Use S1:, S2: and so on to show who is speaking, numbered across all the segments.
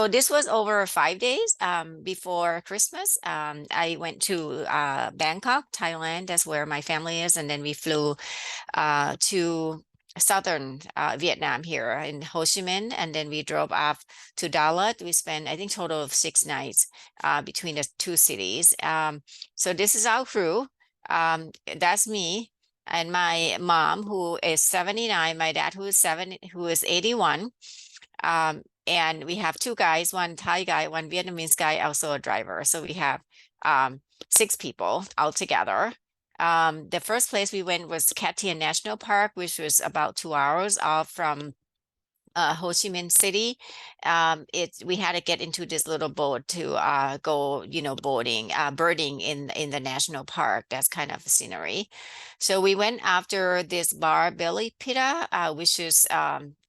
S1: So this was over 5 days before Christmas. I went to Bangkok, Thailand. That's where my family is. And then we flew to southern Vietnam here in Ho Chi Minh. And then we drove off to Dalat. We spent, I think, total of 6 nights between the two cities. So this is our crew. That's me and my mom, who is 79, my dad, who is 81. And we have two guys, one Thai guy, one Vietnamese guy, also a driver. So we have 6 people altogether. The first place we went was Cat Tien National Park, which was about 2 hours off from Ho Chi Minh City. We had to get into this little boat to go, birding in the national park. That's kind of the scenery. So we went after this bar belly pitta, which is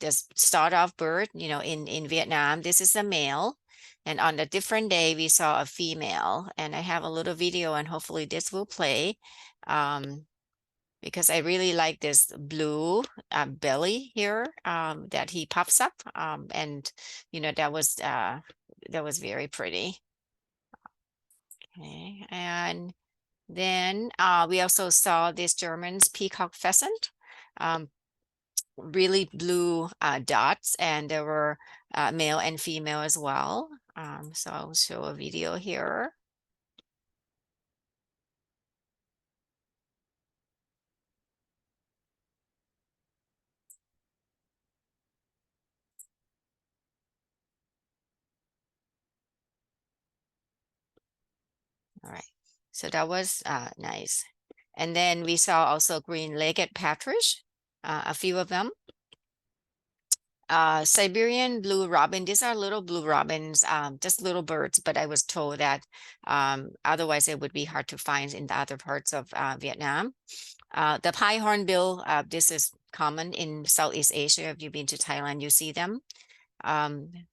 S1: this start-off bird, in Vietnam. This is a male. And on a different day, we saw a female. And I have a little video, and hopefully this will play. Because I really like this blue belly here that he pops up. And that was very pretty. Okay, and then we also saw this German's peacock pheasant, really blue dots, and there were male and female as well. So I'll show a video here. All right, so that was nice. And then we saw also green-legged partridge, a few of them. Siberian blue robin, these are little blue robins, just little birds, but I was told that otherwise it would be hard to find in the other parts of Vietnam. The pie hornbill, this is common in Southeast Asia. If you've been to Thailand, you see them.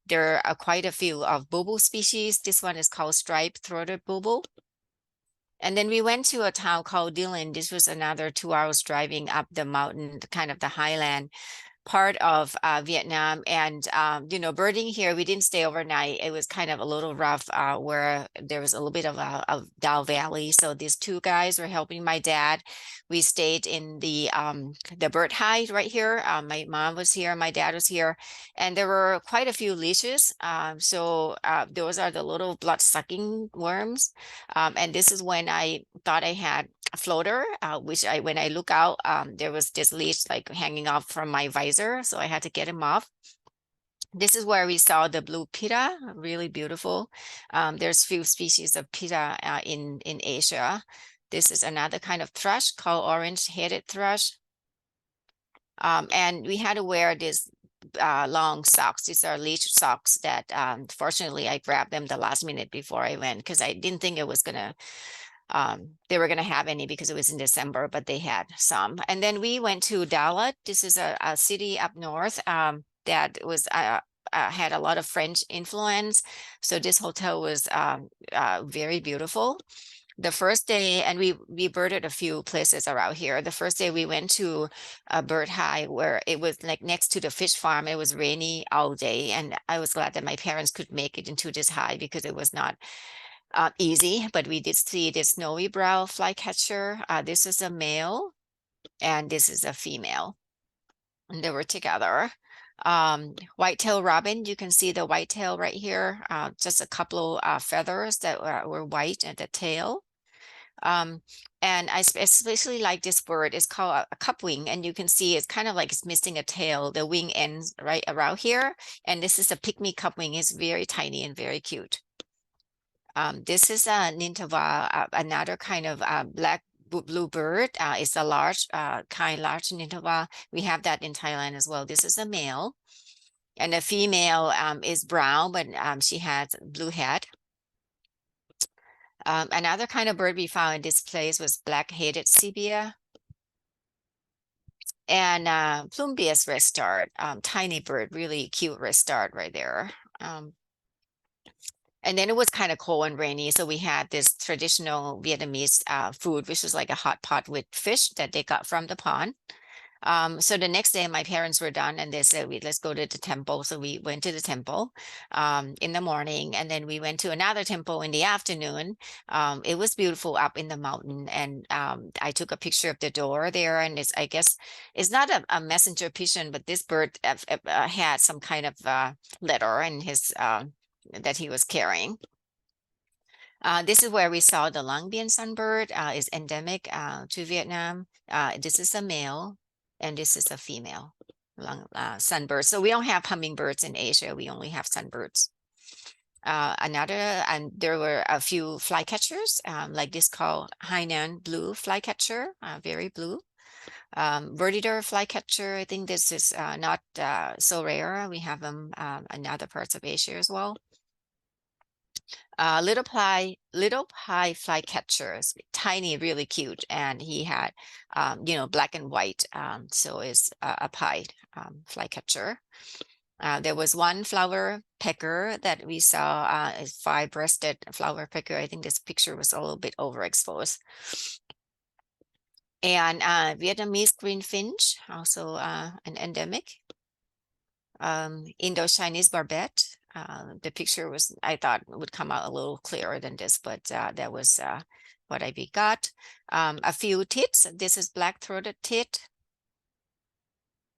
S1: There are quite a few of bulbul species. This one is called striped-throated bulbul. And then we went to a town called Dillon. This was another 2 hours driving up the mountain, kind of the highland part of Vietnam. And, birding here, we didn't stay overnight. It was kind of a little rough where there was a little bit of a Dow Valley. So these two guys were helping my dad. We stayed in the bird hide right here. My mom was here, my dad was here, and there were quite a few leashes. So those are the little blood-sucking worms. And this is when I thought I had a floater, which when I look out, there was this leash like hanging off from my visor, so I had to get him off. This is where we saw the blue pitta, really beautiful. There's few species of pitta in Asia. This is another kind of thrush called orange-headed thrush. And we had to wear this long socks. These are leash socks that fortunately I grabbed them the last minute before I went, because I didn't think it was gonna they were going to have any because it was in December, but they had some. And then we went to Dalat. This is a city up north that was had a lot of French influence. So this hotel was very beautiful. The first day, and we birded a few places around here. The first day we went to a bird high where it was like next to the fish farm. It was rainy all day, and I was glad that my parents could make it into this high because it was not easy, but we did see this snowy brow flycatcher. This is a male and this is a female, and they were together. White-tailed robin, you can see the white-tail right here, just a couple of feathers that were white at the tail. And I especially like this bird. It's called a cupwing, and you can see it's kind of like it's missing a tail. The wing ends right around here, and this is a pygmy cupwing. It's very tiny and very cute. This is a Nintava, another kind of black blue bird. It's a large large Nintava. We have that in Thailand as well. This is a male, and the female is brown, but she has blue head. Another kind of bird we found in this place was black-headed sebia. And Plumbeous redstart, tiny bird, really cute redstart right there. And then it was kind of cold and rainy, so we had this traditional Vietnamese food, which was like a hot pot with fish that they got from the pond. So the next day my parents were done and they said, let's go to the temple. So we went to the temple in the morning, and then we went to another temple in the afternoon. It was beautiful up in the mountain, and I took a picture of the door there, and I guess it's not a messenger pigeon, but this bird had some kind of letter in his that he was carrying. This is where we saw the long bean sunbird. Is endemic to Vietnam. This is a male, and this is a female sunbird. So we don't have hummingbirds in Asia. We only have sunbirds. And there were a few flycatchers, like this called Hainan blue flycatcher, very blue. Birdier flycatcher. I think this is not so rare. We have them in other parts of Asia as well. Little pie flycatchers, tiny, really cute, and he had, black and white. So is a pied flycatcher. There was one flower pecker that we saw, a five-breasted flower pecker. I think this picture was a little bit overexposed. And Vietnamese green finch, also an endemic. Indo-Chinese barbet. The picture was, I thought, would come out a little clearer than this, but that was what I got. A few tits. This is black-throated tit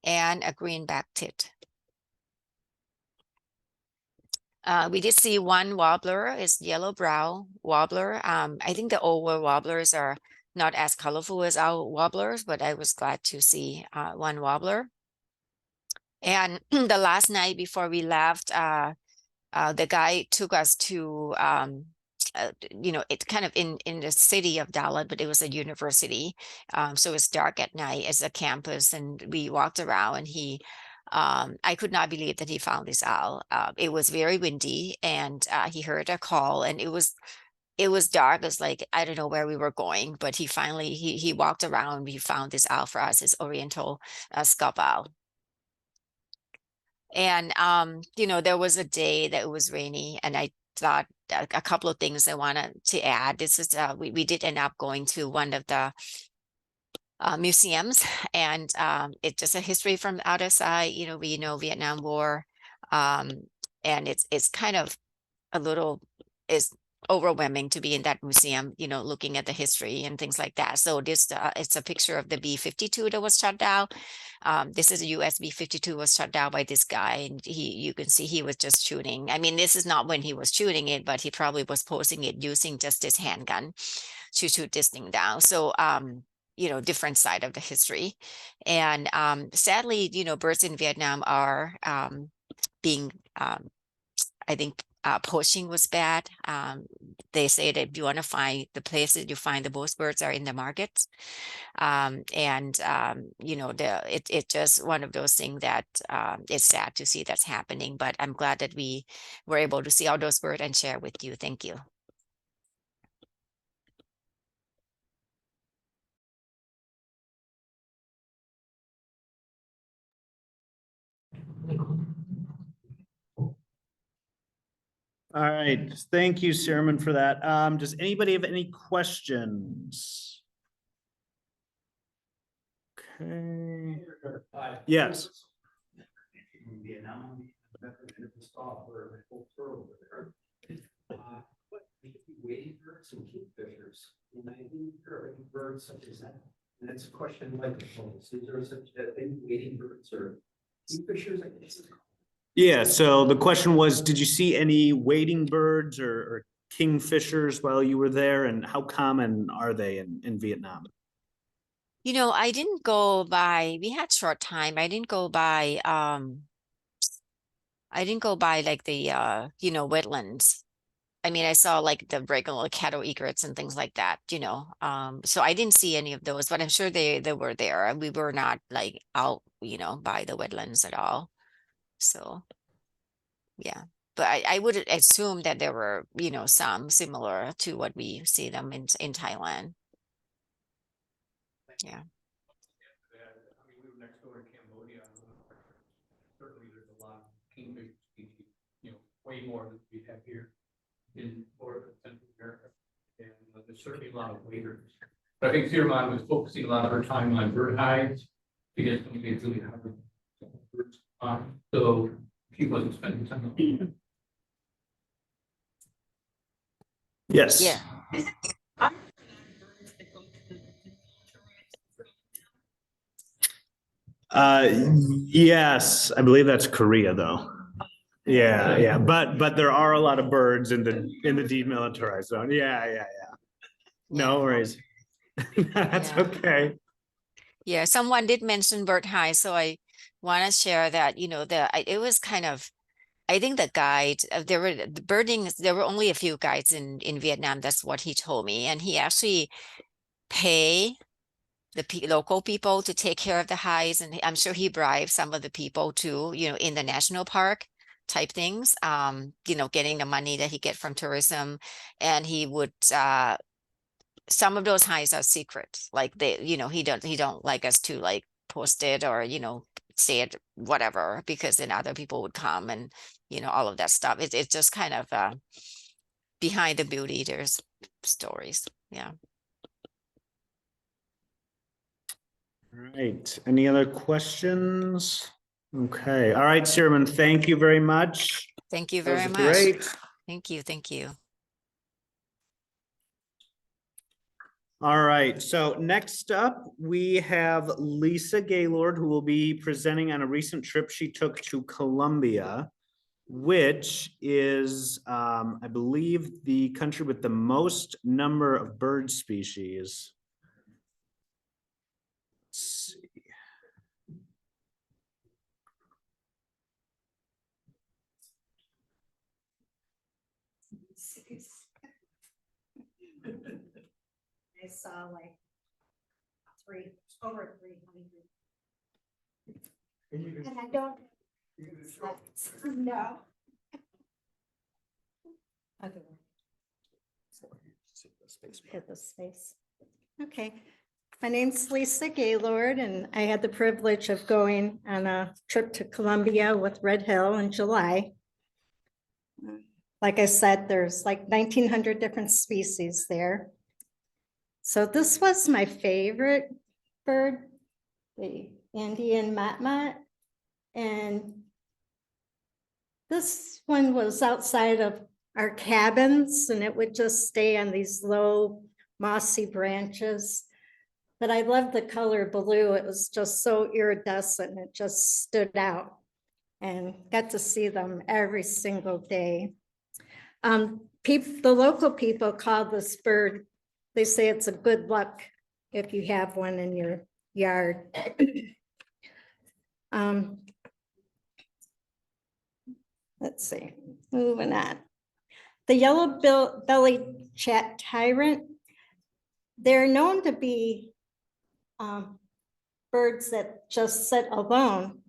S1: and a greenback tit. We did see one warbler, is yellow brow warbler. I think the older warblers are not as colorful as our warblers, but I was glad to see one warbler. And the last night before we left, the guy took us to, it's kind of in the city of Dalat, but it was a university. So it's dark at night. It's a campus, and we walked around, and I could not believe that he found this owl. It was very windy, and he heard a call, and it was dark. It was like, I don't know where we were going, but he finally, he walked around. We found this owl for us, his oriental scup owl. And there was a day that it was rainy, and I thought a couple of things I wanted to add. This is we did end up going to one of the museums, and it's just a history from the outer side. We know Vietnam War, and it's kind of a little is overwhelming to be in that museum, looking at the history and things like that. So this it's a picture of the B-52 that was shot down. This is a US B-52 was shot down by this guy, and you can see he was just shooting. I mean, this is not when he was shooting it, but he probably was posing it using just his handgun to shoot this thing down. So different side of the history. And sadly, birds in Vietnam are being I think poaching was bad. They say that if you want to find the places you find the most birds are in the markets. It's just one of those things that it's sad to see that's happening, but I'm glad that we were able to see all those birds and share with you. Thank you.
S2: All right, thank you, Chairman, for that. Does anybody have any questions? Okay. Yes.
S3: Wading birds and kingfishers, and I think there birds such as that. And that's a question like the polls. Is there such a thing, wading birds or kingfishers? I guess.
S2: Yeah, so the question was, did you see any wading birds or kingfishers while you were there, and how common are they in Vietnam?
S1: I didn't go by, we had short time. I didn't go by like the wetlands. I mean, I saw like the regular cattle egrets and things like that, so I didn't see any of those, but I'm sure they were there, and we were not like out, by the wetlands at all. So yeah, but I would assume that there were, some similar to what we see them in Thailand. Yeah.
S4: I mean, we were next door to Cambodia. Certainly, there's a lot of kingfish species, way more than we have here in North and Central America. And there's certainly a lot of waders. But I think Thiermont was focusing a lot of her time on bird hides Because it's really hard. So he wasn't spending time.
S2: Yes.
S1: Yeah.
S2: Yes, I believe that's Korea though. Yeah, but there are a lot of birds in the demilitarized zone. Yeah. No
S1: Yeah.
S2: worries. That's
S1: Yeah.
S2: okay.
S1: Yeah, someone did mention bird high, so I want to share that, it was kind of, I think the guide, there were only a few guides in Vietnam. That's what he told me. And he actually pay the local people to take care of the hides. And I'm sure he bribed some of the people too, in the national park type things, getting the money that he get from tourism. And he would, some of those hides are secret. Like he don't like us to like post it or, say it, whatever, because then other people would come and, all of that stuff. It's just kind of behind the beauty, there's stories. Yeah.
S2: Right. Any other questions? Okay. All right, Sirman, thank you very much.
S1: Thank you
S2: That was
S1: very much.
S2: great.
S1: Thank you. Thank you.
S2: All right, so next up, we have Lisa Gaylord, who will be presenting on a recent trip she took to Colombia, which is, I believe, the country with the most number of bird species. Let's see.
S5: I saw like over 300. And I don't. No. Okay. Hit the space. Okay. My name's Lisa Gaylord, and I had the privilege of going on a trip to Colombia with Red Hill in July. Like I said, there's like 1,900 different species there. So this was my favorite bird, the Andean motmot. And this one was outside of our cabins, and it would just stay on these low mossy branches. But I loved the color blue. It was just so iridescent. It just stood out, and got to see them every single day. The local people call this bird, they say it's a good luck if you have one in your yard. Let's see, moving on. The yellow-bellied chat tyrant, they're known to be birds that just sit alone.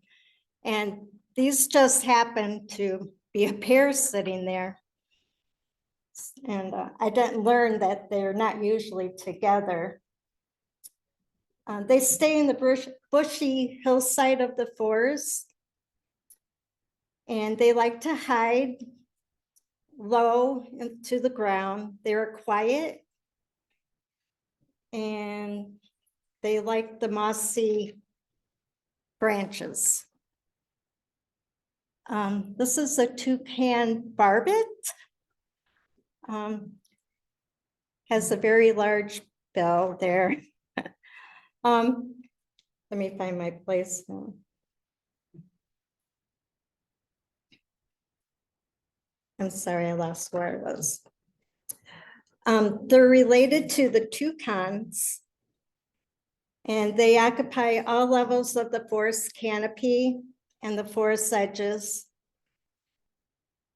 S5: And these just happen to be a pair sitting there. And I didn't learn that they're not usually together. They stay in the bushy hillside of the forest. And they like to hide low into the ground. They're quiet. And they like the mossy branches. This is a toucan barbet. Has a very large bill there. Let me find my place. I'm sorry, I lost where I was. They're related to the toucans, and they occupy all levels of the forest canopy and the forest edges.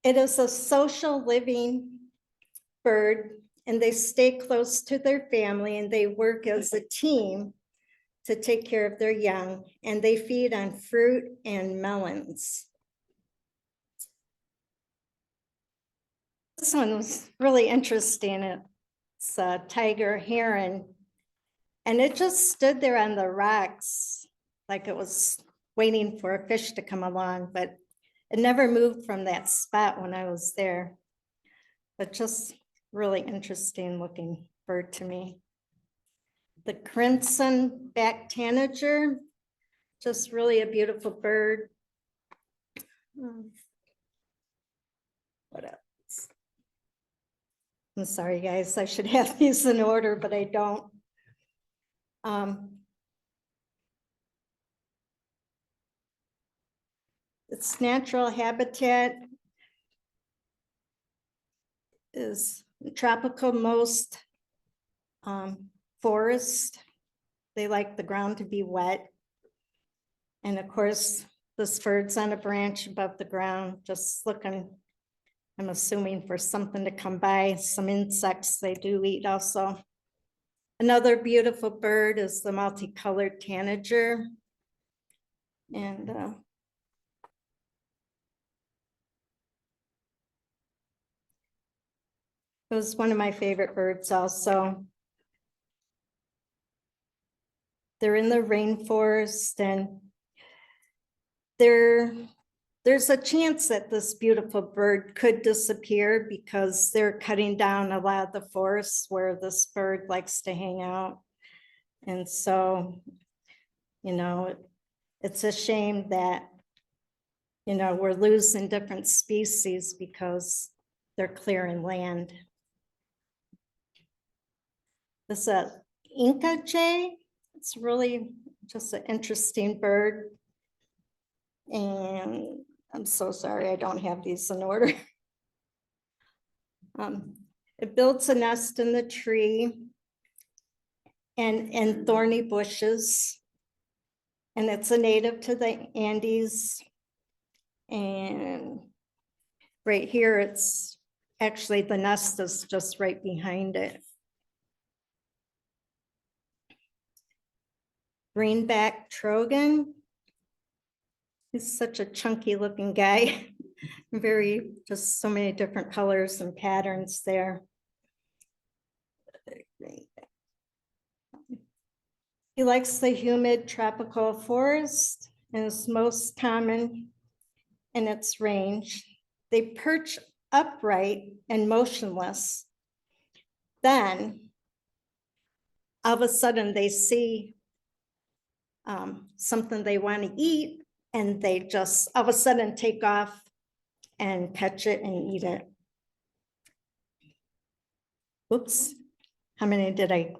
S5: It is a social living bird, and they stay close to their family, and they work as a team to take care of their young, and they feed on fruit and melons. This one was really interesting. It's a tiger heron, and it just stood there on the rocks like it was waiting for a fish to come along, but it never moved from that spot when I was there. But just really interesting looking bird to me. The crimson back tanager, Just really a beautiful bird. What else? I'm sorry, guys, I should have these in order, but I don't. Its natural habitat is tropical most forest. They like the ground to be wet. And of course, this bird's on a branch above the ground, just looking, I'm assuming for something to come by, some insects they do eat also. Another beautiful bird is the multicolored tanager. And it was one of my favorite birds also. They're in the rainforest, and there's a chance that this beautiful bird could disappear because they're cutting down a lot of the forests where this bird likes to hang out. And so, you know, it's a shame that, you know, we're losing different species because they're clearing land. This is a Inca jay. It's really just an interesting bird. And I'm so sorry, I don't have these in order. It builds a nest in the tree and thorny bushes. And it's a native to the Andes. And right here, it's actually the nest is just right behind it. Greenback Trogon. He's such a chunky looking guy. Very, just so many different colors and patterns there. He likes the humid tropical forest and is most common in its range. They perch upright and motionless. Then all of a sudden they see something they want to eat, and they just all of a sudden take off and catch it and eat it. Oops, how many did I?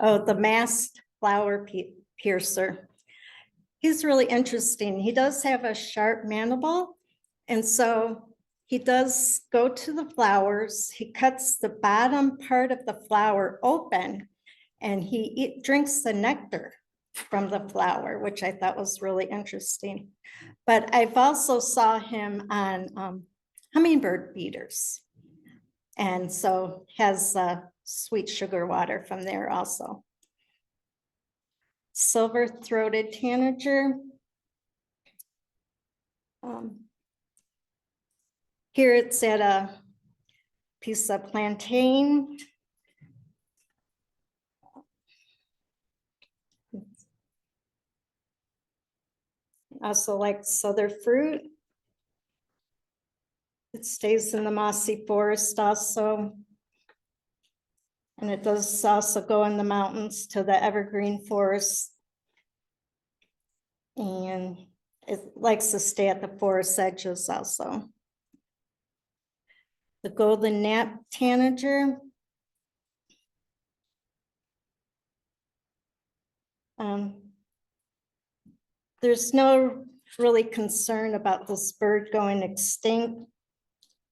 S5: Oh, the masked flower piercer. He's really interesting. He does have a sharp mandible. And so he does go to the flowers. He cuts the bottom part of the flower open, and he drinks the nectar from the flower, which I thought was really interesting. But I've also saw him on hummingbird feeders. And so has sweet sugar water from there also. Silver-throated tanager. Here it's at a piece of plantain. Also likes other fruit. It stays in the mossy forest also. And it does also go in the mountains to the evergreen forest. And it likes to stay at the forest edges also. The golden nap tanager. There's no really concern about this bird going extinct.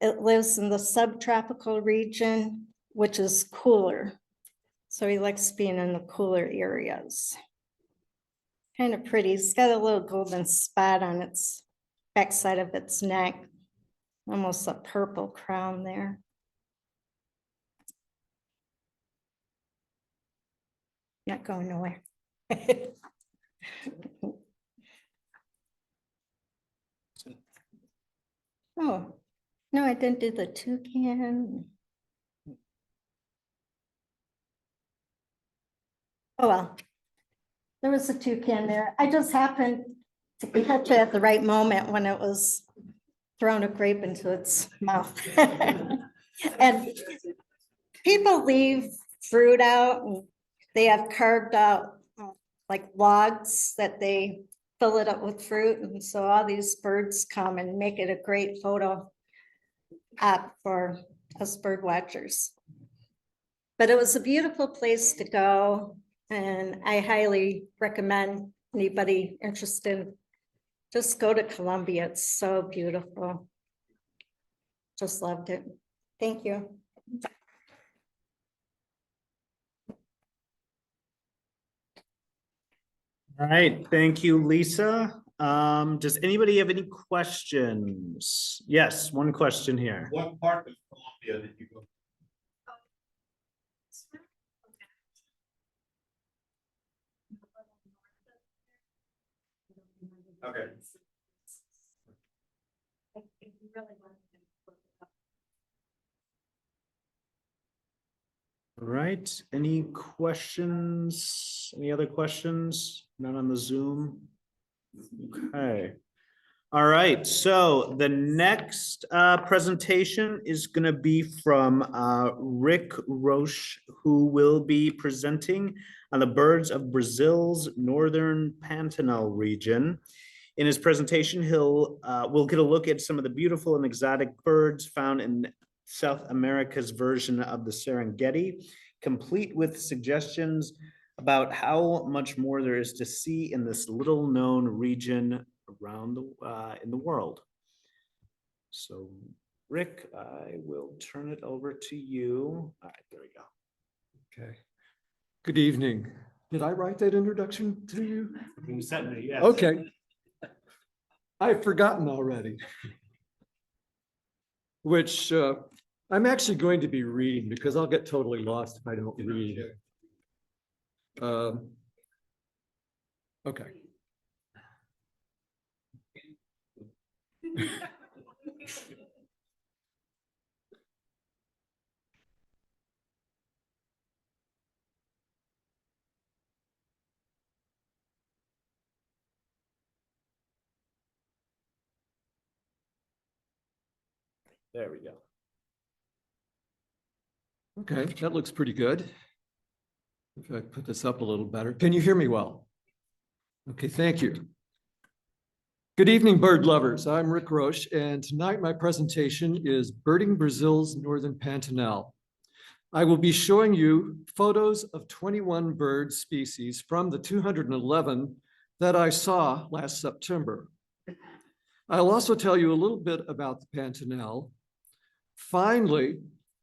S5: It lives in the subtropical region, which is cooler. So he likes being in the cooler areas. Kind of pretty. It's got a little golden spot on its backside of its neck. Almost a purple crown there. Not going nowhere. Oh, no, I didn't do the toucan. Oh, well, there was a toucan there. I just happened to catch it at the right moment when it was throwing a grape into its mouth. And people leave fruit out, and they have carved out like logs that they fill it up with fruit. And so all these birds come and make it a great photo op for us bird watchers. But it was a beautiful place to go, and I highly recommend anybody interested, just go to Colombia. It's so beautiful. Just loved it. Thank you.
S2: All right, thank you, Lisa. Does anybody have any questions? Yes, one question here.
S6: What part of Colombia did you go? Okay.
S2: All right, any questions? Any other questions? None on the Zoom? Okay. All right, so the next presentation is going to be from Rick Roche, who will be presenting on the birds of Brazil's northern Pantanal region. In his presentation, we'll get a look at some of the beautiful and exotic birds found in South America's version of the Serengeti, complete with suggestions about how much more there is to see in this little known region around in the world. So Rick, I will turn it over to you. All right, there we go.
S7: Okay. Good evening. Did I write that introduction to you?
S2: You sent me, yes.
S7: Okay. I've forgotten already. Which I'm actually going to be reading because I'll get totally lost if I don't read. Okay.
S2: There we go.
S7: Okay, that looks pretty good. If I put this up a little better. Can you hear me well? Okay, thank you. Good evening, bird lovers. I'm Rick Roche, and tonight my presentation is Birding Brazil's Northern Pantanal. I will be showing you photos of 21 bird species from the 211 that I saw last September. I'll also tell you a little bit about the Pantanal. Finally,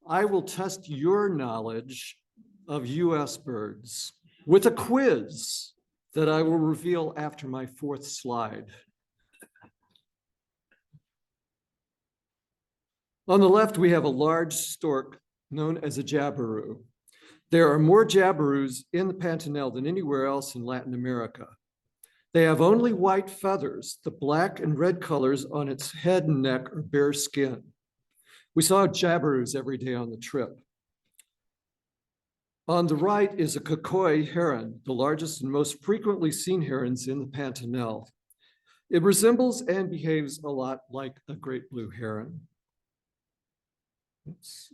S7: I will test your knowledge of US birds with a quiz that I will reveal after my fourth slide. On the left, we have a large stork known as a jabiru. There are more jabiroos in the Pantanal than anywhere else in Latin America. They have only white feathers. The black and red colors on its head and neck are bare skin. We saw jabiroos every day on the trip. On the right is a Kakoi heron, the largest and most frequently seen herons in the Pantanal. It resembles and behaves a lot like a great blue heron. Oops.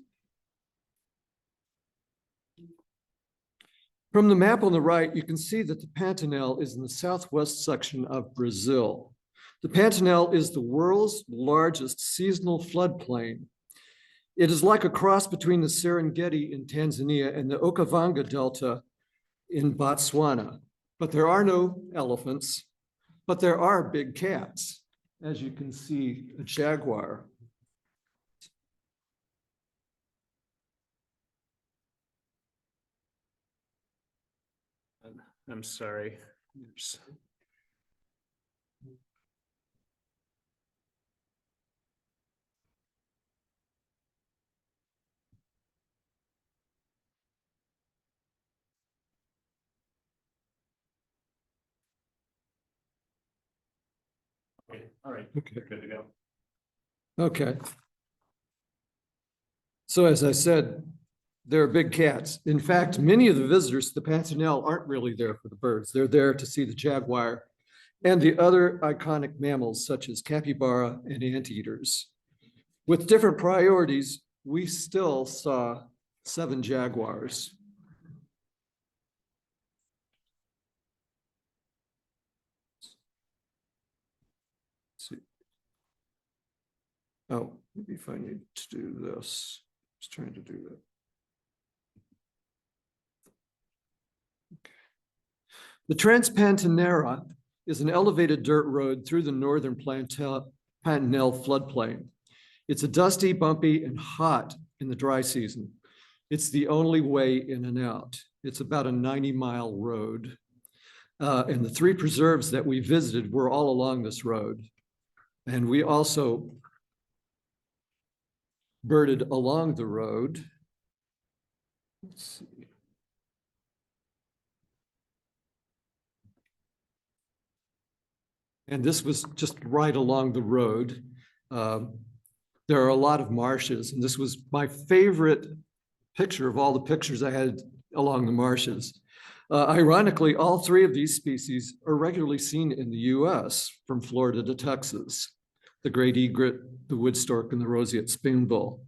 S7: From the map on the right, you can see that the Pantanal is in the southwest section of Brazil. The Pantanal is the world's largest seasonal floodplain. It is like a cross between the Serengeti in Tanzania and the Okavango Delta in Botswana. But there are no elephants, but there are big cats. As you can see, a jaguar.
S2: I'm sorry. Oops. Okay, all right.
S7: Okay.
S2: Good to go.
S7: Okay. So as I said, there are big cats. In fact, many of the visitors to the Pantanal aren't really there for the birds. They're there to see the jaguar and the other iconic mammals such as capybara and anteaters. With different priorities, we still saw 7 jaguars. Oh, maybe if I need to do this. Just trying to do that. The Transpantanera is an elevated dirt road through the northern Pantanal floodplain. It's a dusty, bumpy, and hot in the dry season. It's the only way in and out. It's about a 90-mile road. And the 3 preserves that we visited were all along this road. And we also birded along the road. Let's see. And this was just right along the road. There are a lot of marshes, and this was my favorite picture of all the pictures I had along the marshes. Ironically, all 3 of these species are regularly seen in the US, from Florida to Texas: the great egret, the wood stork, and the roseate spoonbill.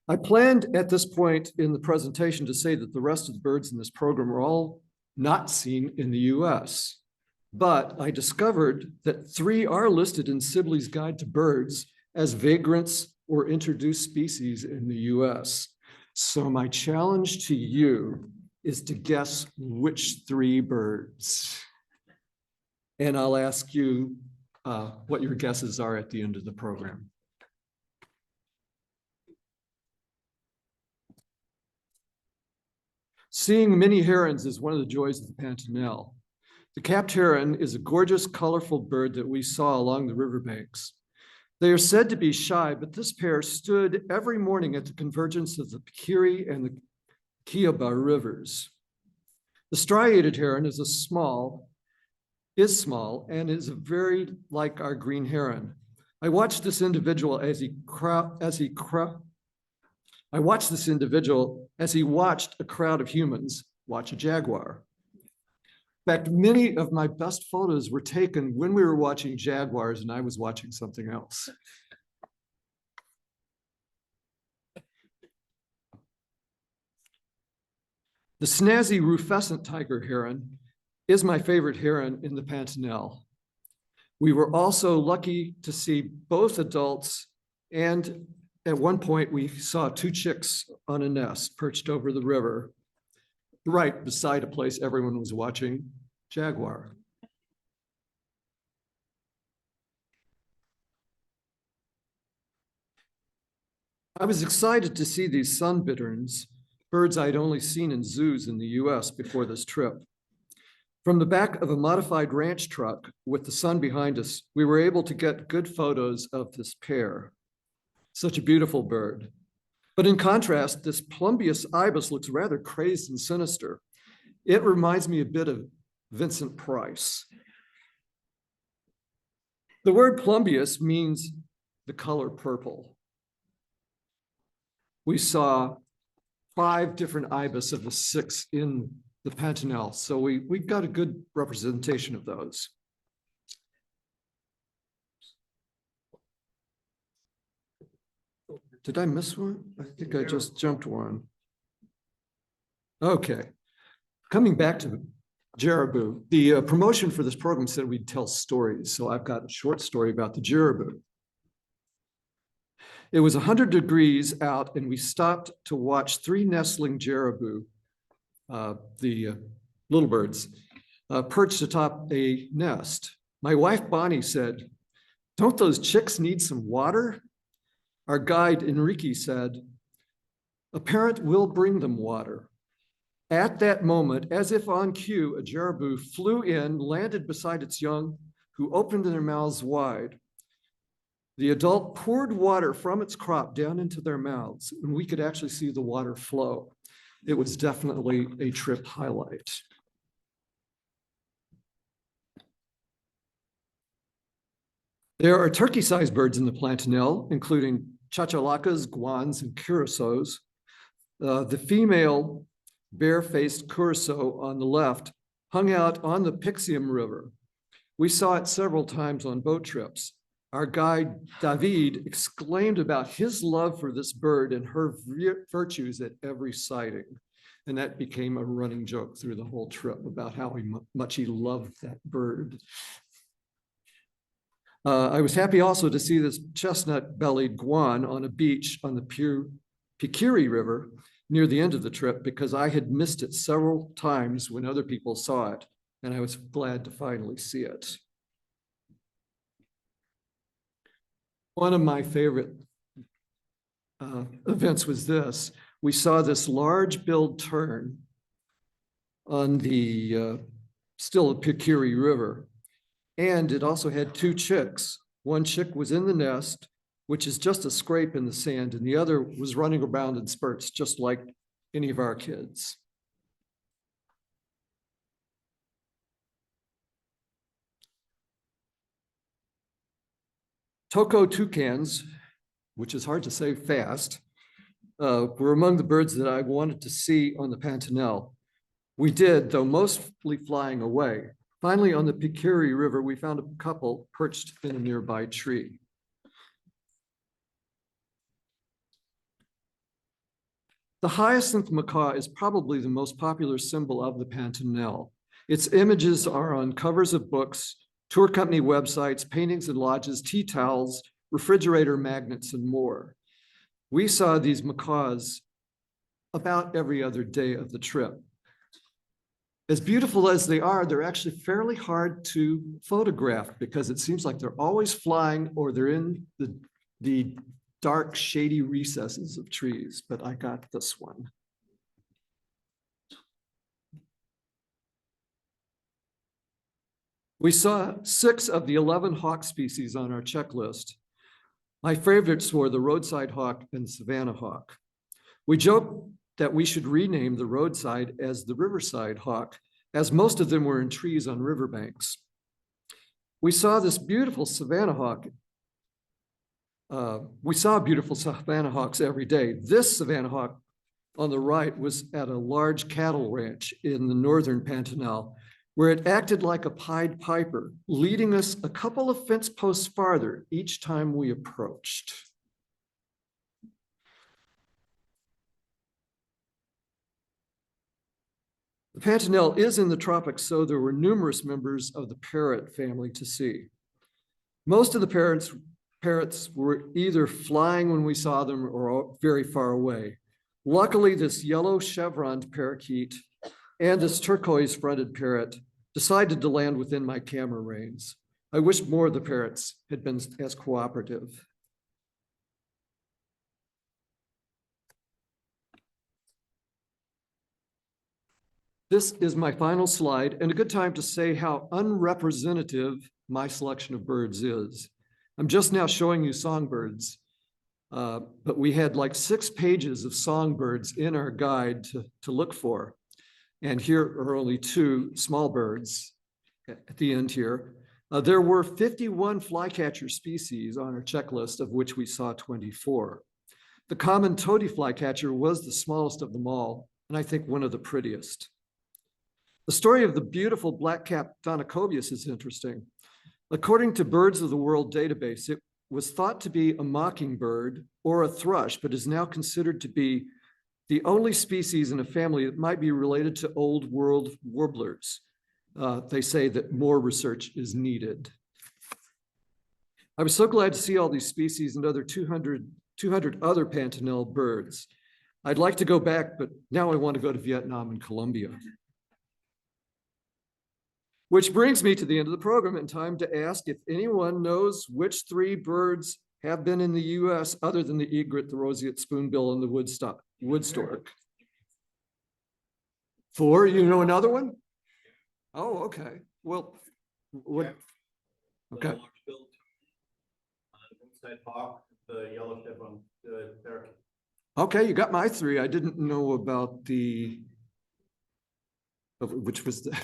S7: I planned at this point in the presentation to say that the rest of the birds in this program are all not seen in the US. But I discovered that 3 are listed in Sibley's Guide to Birds as vagrants or introduced species in the US. So my challenge to you is to guess which 3 birds. And I'll ask you what your guesses are at the end of the program. Seeing many herons is one of the joys of the Pantanal. The capped heron is a gorgeous, colorful bird that we saw along the riverbanks. They are said to be shy, but this pair stood every morning at the convergence of the Pikiri and the Kioba rivers. The striated heron is small and is very like our green heron. I watched this individual as he watched a crowd of humans watch a jaguar. In fact, many of my best photos were taken when we were watching jaguars and I was watching something else. The snazzy rufescent tiger heron is my favorite heron in the Pantanal. We were also lucky to see both adults, and at one point we saw 2 chicks on a nest perched over the river, right beside a place everyone was watching jaguar. I was excited to see these sunbitterns, birds I'd only seen in zoos in the US before this trip. From the back of a modified ranch truck with the sun behind us, we were able to get good photos of this pair. Such a beautiful bird. But in contrast, this Plumbeus ibis looks rather crazed and sinister. It reminds me a bit of Vincent Price. The word Plumbeus means the color purple. We saw 5 different ibis of the 6 in the Pantanal, so we got a good representation of those. Did I miss one? I think I just jumped one. Okay, coming back to Jeraboo, the promotion for this program said we'd tell stories, so I've got a short story about the Jeraboo. It was 100 degrees out and we stopped to watch 3 nestling Jeraboo, the little birds, perched atop a nest. My wife Bonnie said, "Don't those chicks need some water?" Our guide Enrique said, "A parent will bring them water." At that moment, as if on cue, a Jeraboo flew in, landed beside its young, who opened their mouths wide. The adult poured water from its crop down into their mouths, and we could actually see the water flow. It was definitely a trip highlight. There are turkey-sized birds in the Pantanal, including chachalacas, guans, and curassows. The female bare-faced curassow on the left hung out on the Pixium River. We saw it several times on boat trips. Our guide, David, exclaimed about his love for this bird and her virtues at every sighting. And that became a running joke through the whole trip about how much he loved that bird. I was happy also to see this chestnut-bellied guan on a beach on the Picuri River near the end of the trip because I had missed it several times when other people saw it, and I was glad to finally see it. One of my favorite events was this. We saw this large-billed tern on the still Picuri River, and it also had two chicks. One chick was in the nest, which is just a scrape in the sand, and the other was running around in spurts, just like any of our kids. Toko toucans, which is hard to say fast, were among the birds that I wanted to see on the Pantanal. We did, though mostly flying away. Finally, on the Picuri River, we found a couple perched in a nearby tree. The hyacinth macaw is probably the most popular symbol of the Pantanal. Its images are on covers of books, tour company websites, paintings and lodges, tea towels, refrigerator magnets, and more. We saw these macaws about every other day of the trip. As beautiful as they are, they're actually fairly hard to photograph because it seems like they're always flying or they're in the dark, shady recesses of trees, but I got this one. We saw 6 of the 11 hawk species on our checklist. My favorites were the roadside hawk and savanna hawk. We joked that we should rename the roadside as the riverside hawk, as most of them were in trees on riverbanks. We saw this beautiful savanna hawk. We saw beautiful savanna hawks every day. This savanna hawk on the right was at a large cattle ranch in the northern Pantanal, where it acted like a Pied Piper, leading us a couple of fence posts farther each time we approached. The Pantanal is in the tropics, so there were numerous members of the parrot family to see. Most of the parrots were either flying when we saw them or very far away. Luckily, this yellow chevroned parakeet and this turquoise-fronted parrot decided to land within my camera range. I wish more of the parrots had been as cooperative. This is my final slide and a good time to say how unrepresentative my selection of birds is. I'm just now showing you songbirds, but we had like 6 pages of songbirds in our guide to look for. And here are only 2 small birds at the end here. There were 51 flycatcher species on our checklist, of which we saw 24. The common toady flycatcher was the smallest of them all, and I think one of the prettiest. The story of the beautiful black-capped Phonocobius is interesting. According to Birds of the World database, it was thought to be a mockingbird or a thrush, but is now considered to be the only species in a family that might be related to old world warblers. They say that more research is needed. I was so glad to see all these species and other 200 other Pantanal birds. I'd like to go back, but now I want to go to Vietnam and Colombia. Which brings me to the end of the program and time to ask if anyone knows which 3 birds have been in the US other than the egret, the roseate spoonbill, and the wood stork. 4, you know another one? Oh, okay. Well, what? Okay.
S6: The large-billed roadside hawk, the yellow chevron, the parakeet.
S7: Okay, you got my 3. I didn't know about the, which was the,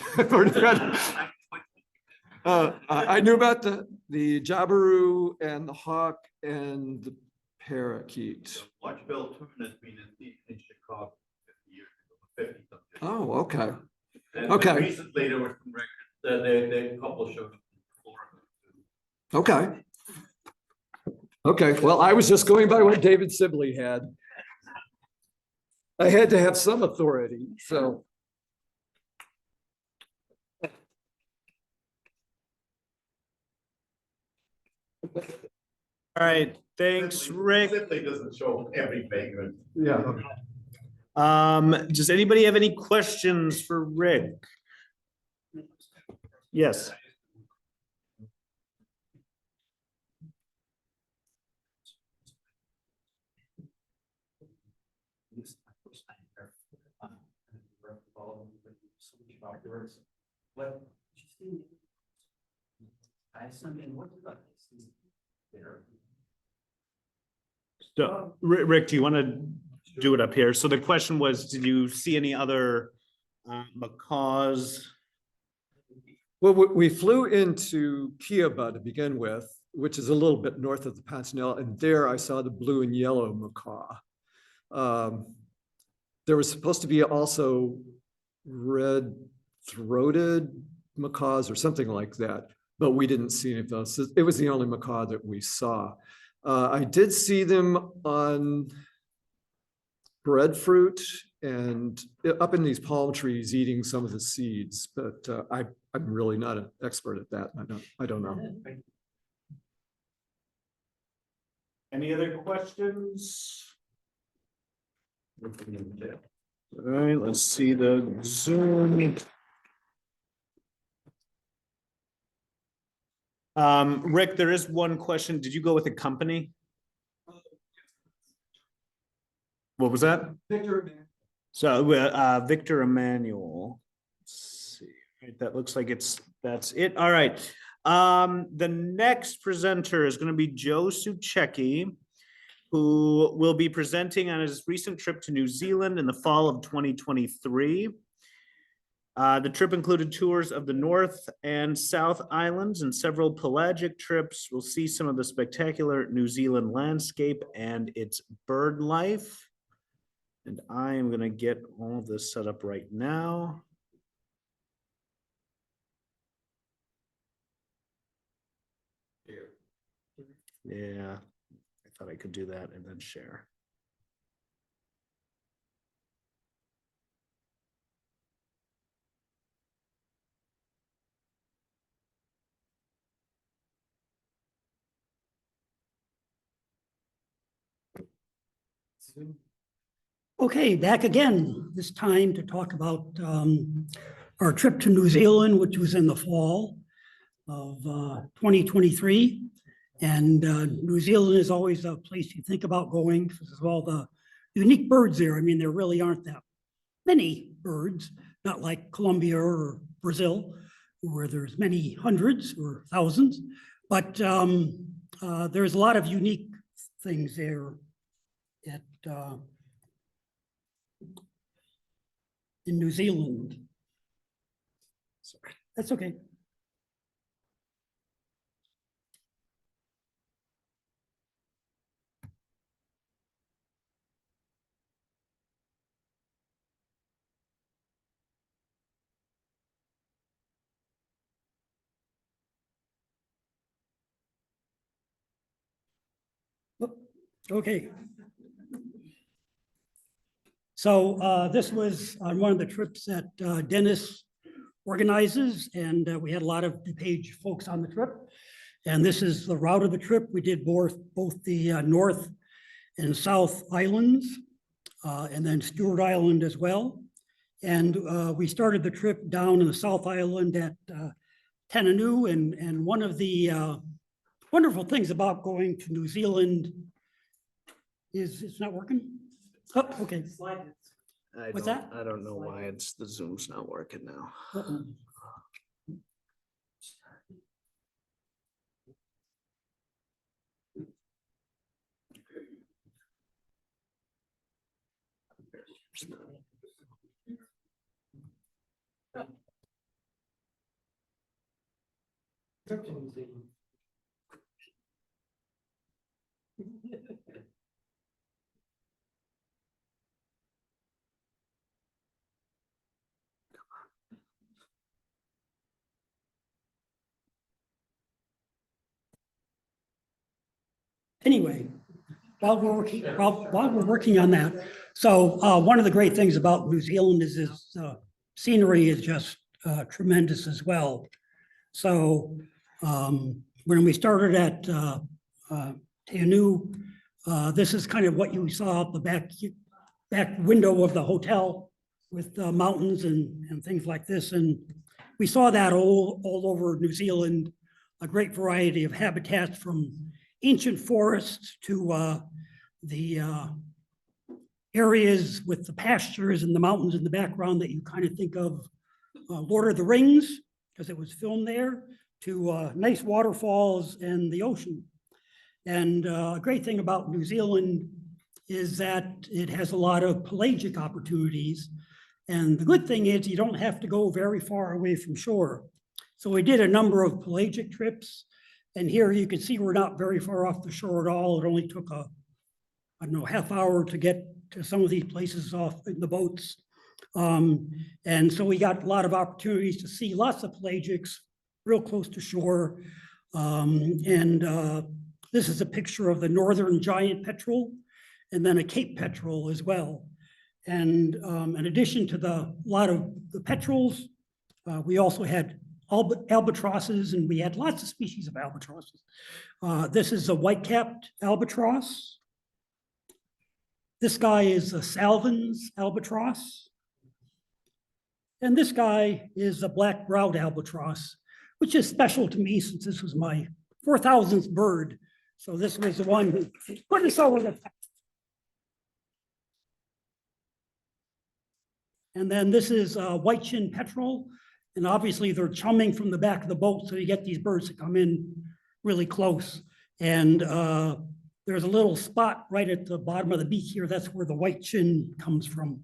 S7: I knew about the jabiru and the hawk and the parakeet.
S6: The large-billed tern has been in Chicago 50 years ago, 50 something.
S7: Oh, okay.
S6: And
S7: Okay.
S6: recently there were some records, the couple showed up in Florida.
S7: Okay. Okay, well, I was just going by what David Sibley had. I had to have some authority, so.
S2: All right, thanks, Rick.
S6: Simply doesn't show everything.
S7: Yeah.
S2: Does anybody have any questions for Rick? Yes.
S3: This is my first time there. So much about birds. What? I something, what about this? There.
S2: So, Rick, do you want to do it up here? So the question was, did you see any other macaws?
S7: Well, we flew into Kiaba to begin with, which is a little bit north of the Pantanal, and there I saw the blue and yellow macaw. There was supposed to be also red-throated macaws or something like that, but we didn't see any of those. It was the only macaw that we saw. I did see them on breadfruit and up in these palm trees eating some of the seeds, but I'm really not an expert at that. I don't know.
S2: Any other questions? All right, let's see the Zoom. Rick, there is one question. Did you go with a company? What was that? So, Victor Emmanuel. Let's see. Right, that looks like that's it. All right. The next presenter is going to be Joe Suchecki, who will be presenting on his recent trip to New Zealand in the fall of 2023. The trip included tours of the North and South Islands and several pelagic trips. We'll see some of the spectacular New Zealand landscape and its bird life. And I am going to get all of this set up right now. Yeah, I thought I could do that and then share.
S8: Okay, back again, this time to talk about our trip to New Zealand, which was in the fall of 2023. And New Zealand is always a place you think about going because of all the unique birds there. I mean, there really aren't that many birds, not like Colombia or Brazil, where there's many hundreds or thousands. But there's a lot of unique things there at in New Zealand. Sorry, that's okay. Okay. So this was on one of the trips that Dennis organizes, and we had a lot of DuPage folks on the trip. And this is the route of the trip. We did both the North and South Islands, and then Stewart Island as well. And we started the trip down in the South Island at Tananu, and one of the wonderful things about going to New Zealand is it's not working? Oh, okay. What's that?
S2: I don't know why the Zoom's not working now.
S8: Uh-oh. Anyway, while we're working on that, so one of the great things about New Zealand is its scenery is just tremendous as well. So when we started at Tanu, this is kind of what you saw out the back window of the hotel with mountains and things like this. And we saw that all over New Zealand, a great variety of habitats from ancient forests to the areas with the pastures and the mountains in the background that you kind of think of Lord of the Rings, because it was filmed there, to nice waterfalls and the ocean. And a great thing about New Zealand is that it has a lot of pelagic opportunities. And the good thing is you don't have to go very far away from shore. So we did a number of pelagic trips. And here you can see we're not very far off the shore at all. It only took I don't know, half hour to get to some of these places off in the boats. And so we got a lot of opportunities to see lots of pelagics real close to shore. This is a picture of the northern giant petrel and then a Cape petrel as well. And in addition to a lot of the petrels, we also had albatrosses, and we had lots of species of albatrosses. This is a white-capped albatross. This guy is a Salvin's albatross. And this guy is a black-browed albatross, which is special to me since this was my 4,000th bird. So this was the one who put us over the. And then this is a white-chinned petrel. And obviously they're chumming from the back of the boat, so you get these birds to come in really close. And there's a little spot right at the bottom of the beak here. That's where the white chin comes from.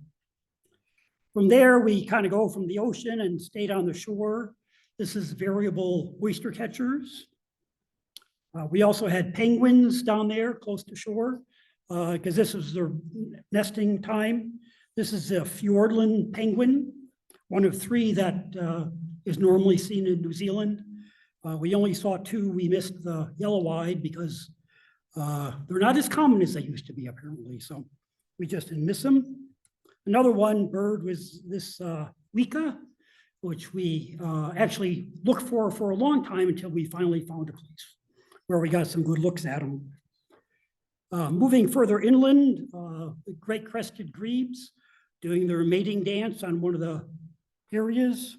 S8: From there, we kind of go from the ocean and stayed on the shore. This is variable oyster catchers. We also had penguins down there close to shore because this was their nesting time. This is a Fiordland penguin, one of 3 that is normally seen in New Zealand. We only saw 2. We missed the yellow-eyed because they're not as common as they used to be, apparently. So we just didn't miss them. Another bird was this Wika, which we actually looked for a long time until we finally found a place where we got some good looks at them. Moving further inland, the great crested grebes doing their mating dance on one of the areas.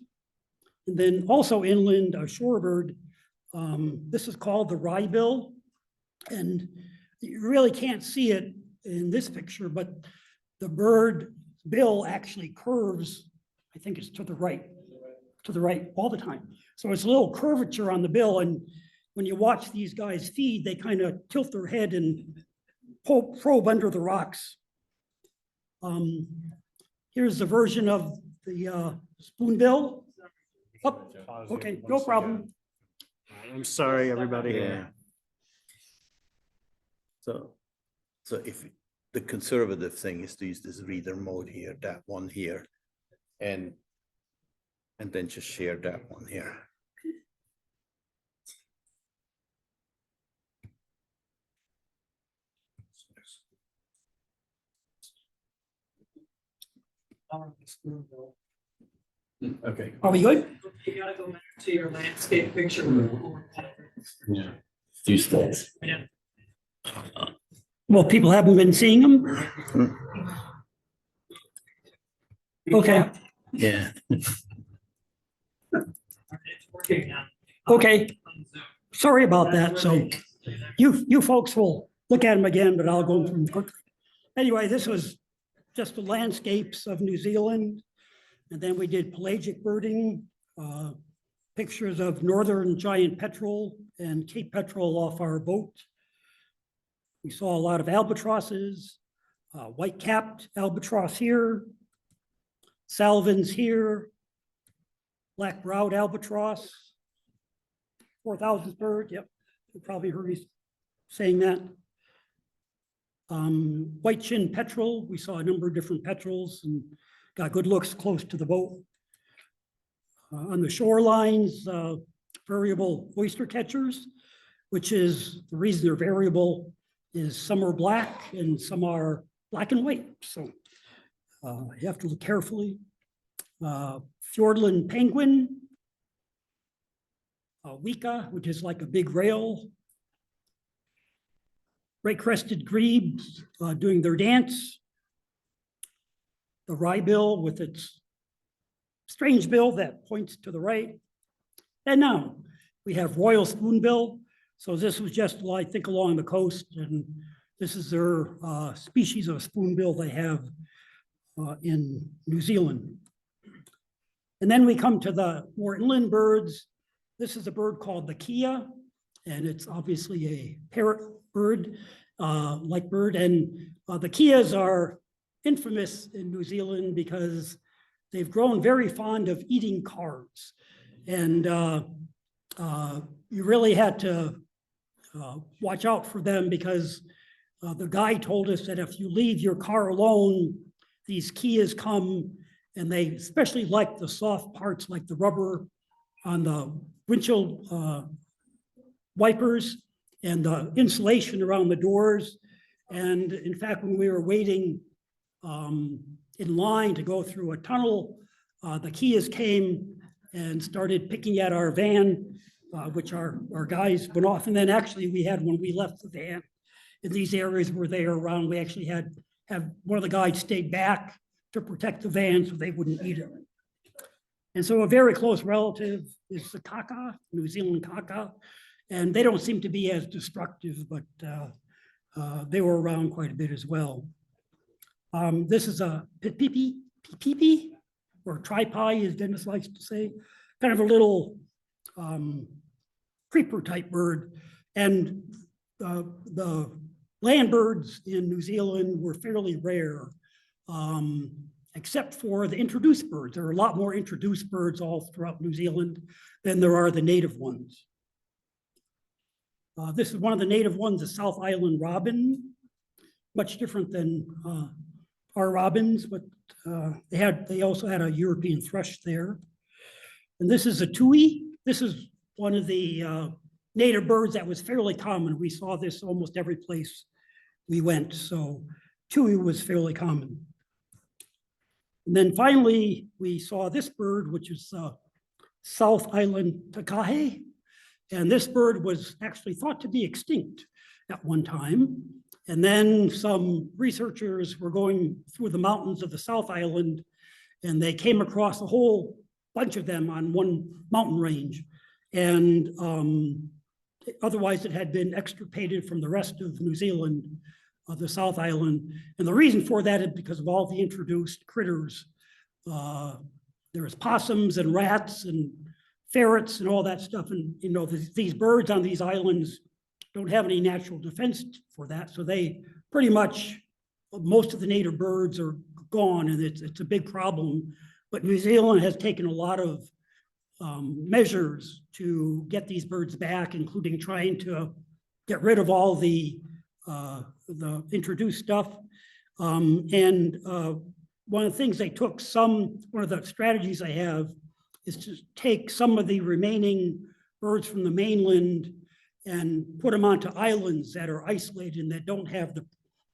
S8: And then also inland, a shorebird. This is called the wrybill. And you really can't see it in this picture, but the bird bill actually curves, I think it's to the right all the time. So it's a little curvature on the bill. And when you watch these guys feed, they kind of tilt their head and probe under the rocks. Here's the version of the spoonbill. Oh, okay, no problem.
S2: I'm sorry, everybody.
S9: Yeah. So if the conservative thing is to use this reader mode here, that one here, and then just share that one here.
S6: Okay.
S8: Are we good?
S10: You gotta go back to your landscape picture.
S9: Yeah. Few steps.
S10: Yeah.
S8: Well, people haven't been seeing them. Okay,
S9: Yeah.
S10: It's working now.
S8: okay. Sorry about that. So you folks will look at them again, but I'll go through them quickly. Anyway, this was just the landscapes of New Zealand. And then we did pelagic birding, pictures of northern giant petrel and Cape petrel off our boat. We saw a lot of albatrosses, white-capped albatross here, Salvin's here, black-browed albatross, 4,000th bird, yep, you probably heard me saying that. White-chinned petrel, we saw a number of different petrels and got good looks close to the boat. On the shorelines, variable oyster catchers, which is the reason they're variable is some are black and some are black and white. So you have to look carefully. Fiordland penguin. wika, which is like a big rail. Gray-crested grebes doing their dance. The ryebill with its strange bill that points to the right. And now we have royal spoonbill. So this was just, I think, along the coast, and this is their species of spoonbill they have in New Zealand. And then we come to the more inland birds. This is a bird called the kia, and it's obviously a parrot bird, like bird. And the kias are infamous in New Zealand because they've grown very fond of eating cars. And you really had to watch out for them because the guy told us that if you leave your car alone, these kias come and they especially like the soft parts like the rubber on the windshield wipers and the insulation around the doors. And in fact, when we were waiting in line to go through a tunnel, the kias came and started picking at our van, which our guys went off. And then actually we had, when we left the van in these areas where they are around, we actually had one of the guys stayed back to protect the van so they wouldn't eat it. And so a very close relative is the kaka, New Zealand kaka, and they don't seem to be as destructive, but they were around quite a bit as well. This is a pipi, or tripi, as Dennis likes to say, kind of a little creeper type bird. And the land birds in New Zealand were fairly rare, except for the introduced birds. There are a lot more introduced birds all throughout New Zealand than there are the native ones. This is one of the native ones, the South Island robin, much different than our robins, but they also had a European thrush there. And this is a tui. This is one of the native birds that was fairly common. We saw this almost every place we went. So tui was fairly common. And then finally, we saw this bird, which is South Island takahe. And this bird was actually thought to be extinct at one time. And then some researchers were going through the mountains of the South Island, and they came across a whole bunch of them on one mountain range. And otherwise it had been extirpated from the rest of New Zealand, the South Island. And the reason for that is because of all the introduced critters. There was possums and rats and ferrets and all that stuff. And you know, these birds on these islands don't have any natural defense for that. So they pretty much, most of the native birds are gone, and it's a big problem. But New Zealand has taken a lot of measures to get these birds back, including trying to get rid of all the introduced stuff. And one of the things they took one of the strategies they have is to take some of the remaining birds from the mainland and put them onto islands that are isolated and that don't have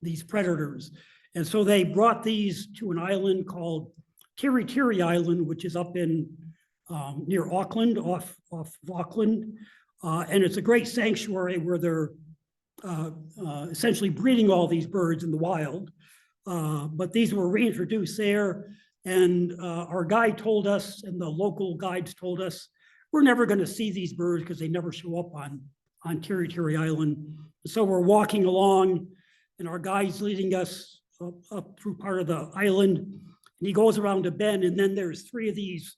S8: these predators. And so they brought these to an island called Tiri Tiri Island, which is up in near Auckland, off of Auckland. And it's a great sanctuary where they're essentially breeding all these birds in the wild. But these were reintroduced there. And our guide told us, and the local guides told us, we're never going to see these birds because they never show up on Tiri Tiri Island. So we're walking along, and our guide's leading us up through part of the island. And he goes around a bend, and then there's 3 of these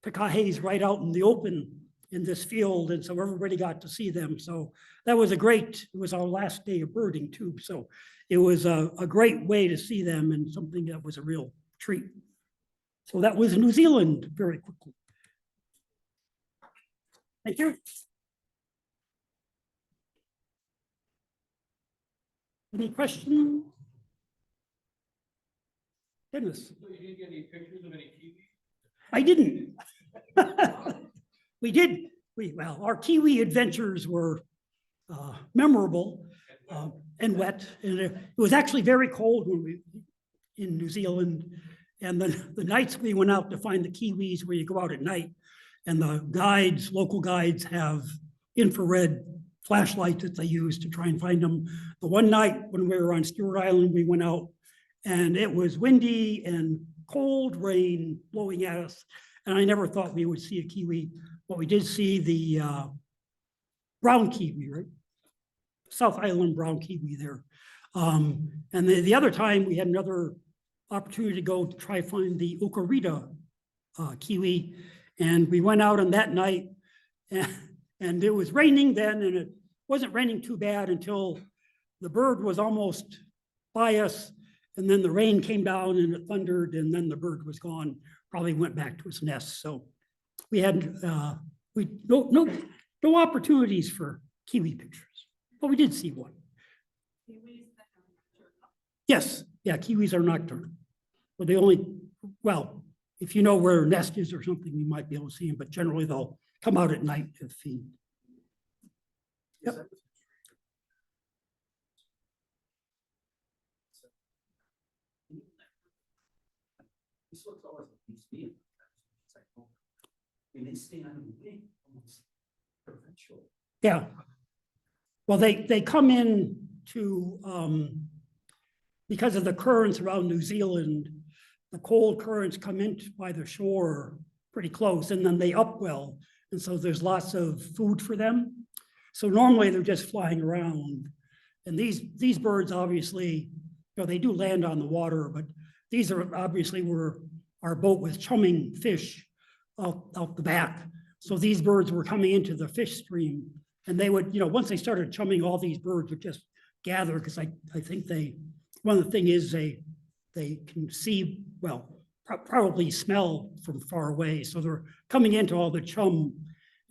S8: takahes right out in the open in this field. And so everybody got to see them. So that was it was our last day of birding too. So it was a great way to see them and something that was a real treat. So that was New Zealand very quickly. Thank you. Any questions? Dennis?
S4: So you didn't get any pictures of any kiwis?
S8: I didn't. We did. Well, our Kiwi adventures were memorable and wet. And it was actually very cold when in New Zealand. And the nights we went out to find the Kiwis, where you go out at night, And the guides, local guides have infrared flashlights that they use to try and find them. The one night when we were on Stewart Island, we went out and it was windy and cold rain blowing at us. And I never thought we would see a kiwi, but we did see the brown kiwi, right? South Island brown kiwi there. And the other time we had another opportunity to go to try find the Ocarita kiwi. And we went out on that night and it was raining then, and it wasn't raining too bad until the bird was almost by us. And then the rain came down and it thundered, and then the bird was gone, probably went back to its nest. So we had no opportunities for kiwi pictures, but we did see one. Yes, yeah, kiwis are nocturnal. But they only, well, if you know where a nest is or something, you might be able to see them, but generally they'll come out at night to feed. Yep.
S3: This looks always like these being. They stay on the wing, almost provincial.
S8: Yeah. Well, they come in to, because of the currents around New Zealand, the cold currents come in by the shore pretty close, and then they upwell. And so there's lots of food for them. So normally they're just flying around. And these birds obviously, you know, they do land on the water, but these are obviously where our boat was chumming fish out the back. So these birds were coming into the fish stream, and they would, you know, once they started chumming, all these birds would just gather, because I think one of the things is they can see, well, probably smell from far away. So they're coming into all the chum,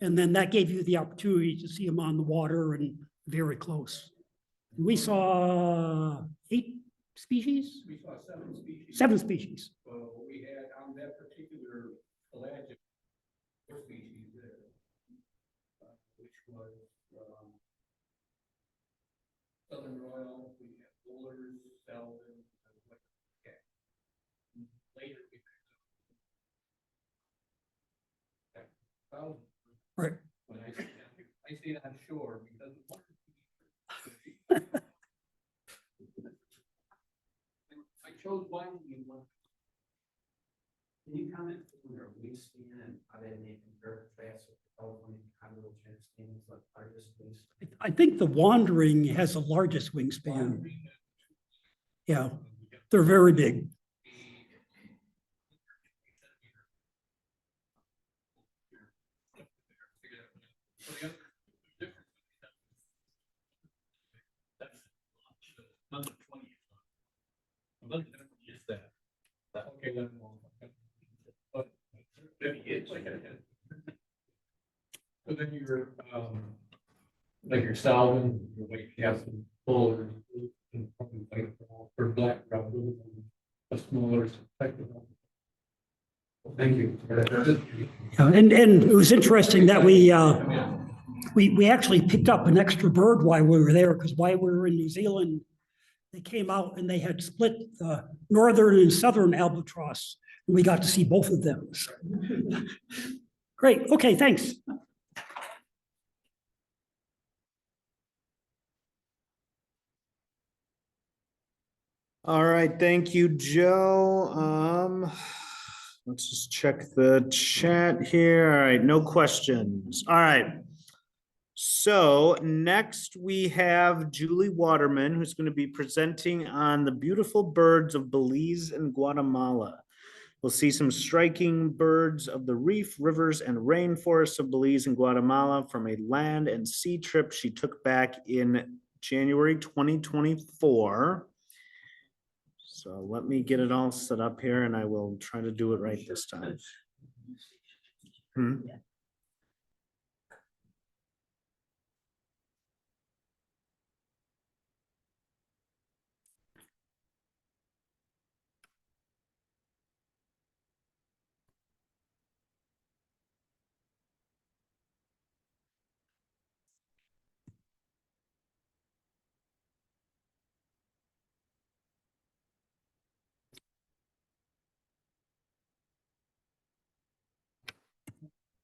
S8: and then that gave you the opportunity to see them on the water and very close. We saw 8 species?
S4: We saw 7 species.
S8: 7 species.
S4: We had on that particular pelagic 4 species there, which was Southern Royal, we had bowlers, salmon, and like cat. Later we picked up
S8: Right.
S4: when I see it on shore because I chose one.
S3: Can you comment on their wingspan and how they may compare fast with the California continental stands like largest wingspan?
S8: I think the wandering has the largest wingspan. Yeah, they're very big.
S4: Okay, then. But so then you're, like your salmon, your white castle, bullers, and probably like for black trout, a smaller spectrum. Thank you.
S8: Yeah, and it was interesting that we actually picked up an extra bird while we were there, because while we were in New Zealand, they came out and they had split the northern and southern albatross, and we got to see both of them. Great. Okay, thanks.
S2: All right, thank you, Joe. Let's just check the chat here. All right, no questions. All right. So next we have Julie Waterman, who's going to be presenting on the beautiful birds of Belize and Guatemala. We'll see some striking birds of the reef, rivers, and rainforests of Belize and Guatemala from a land and sea trip she took back in January 2024. So let me get it all set up here and I will try to do it right this time.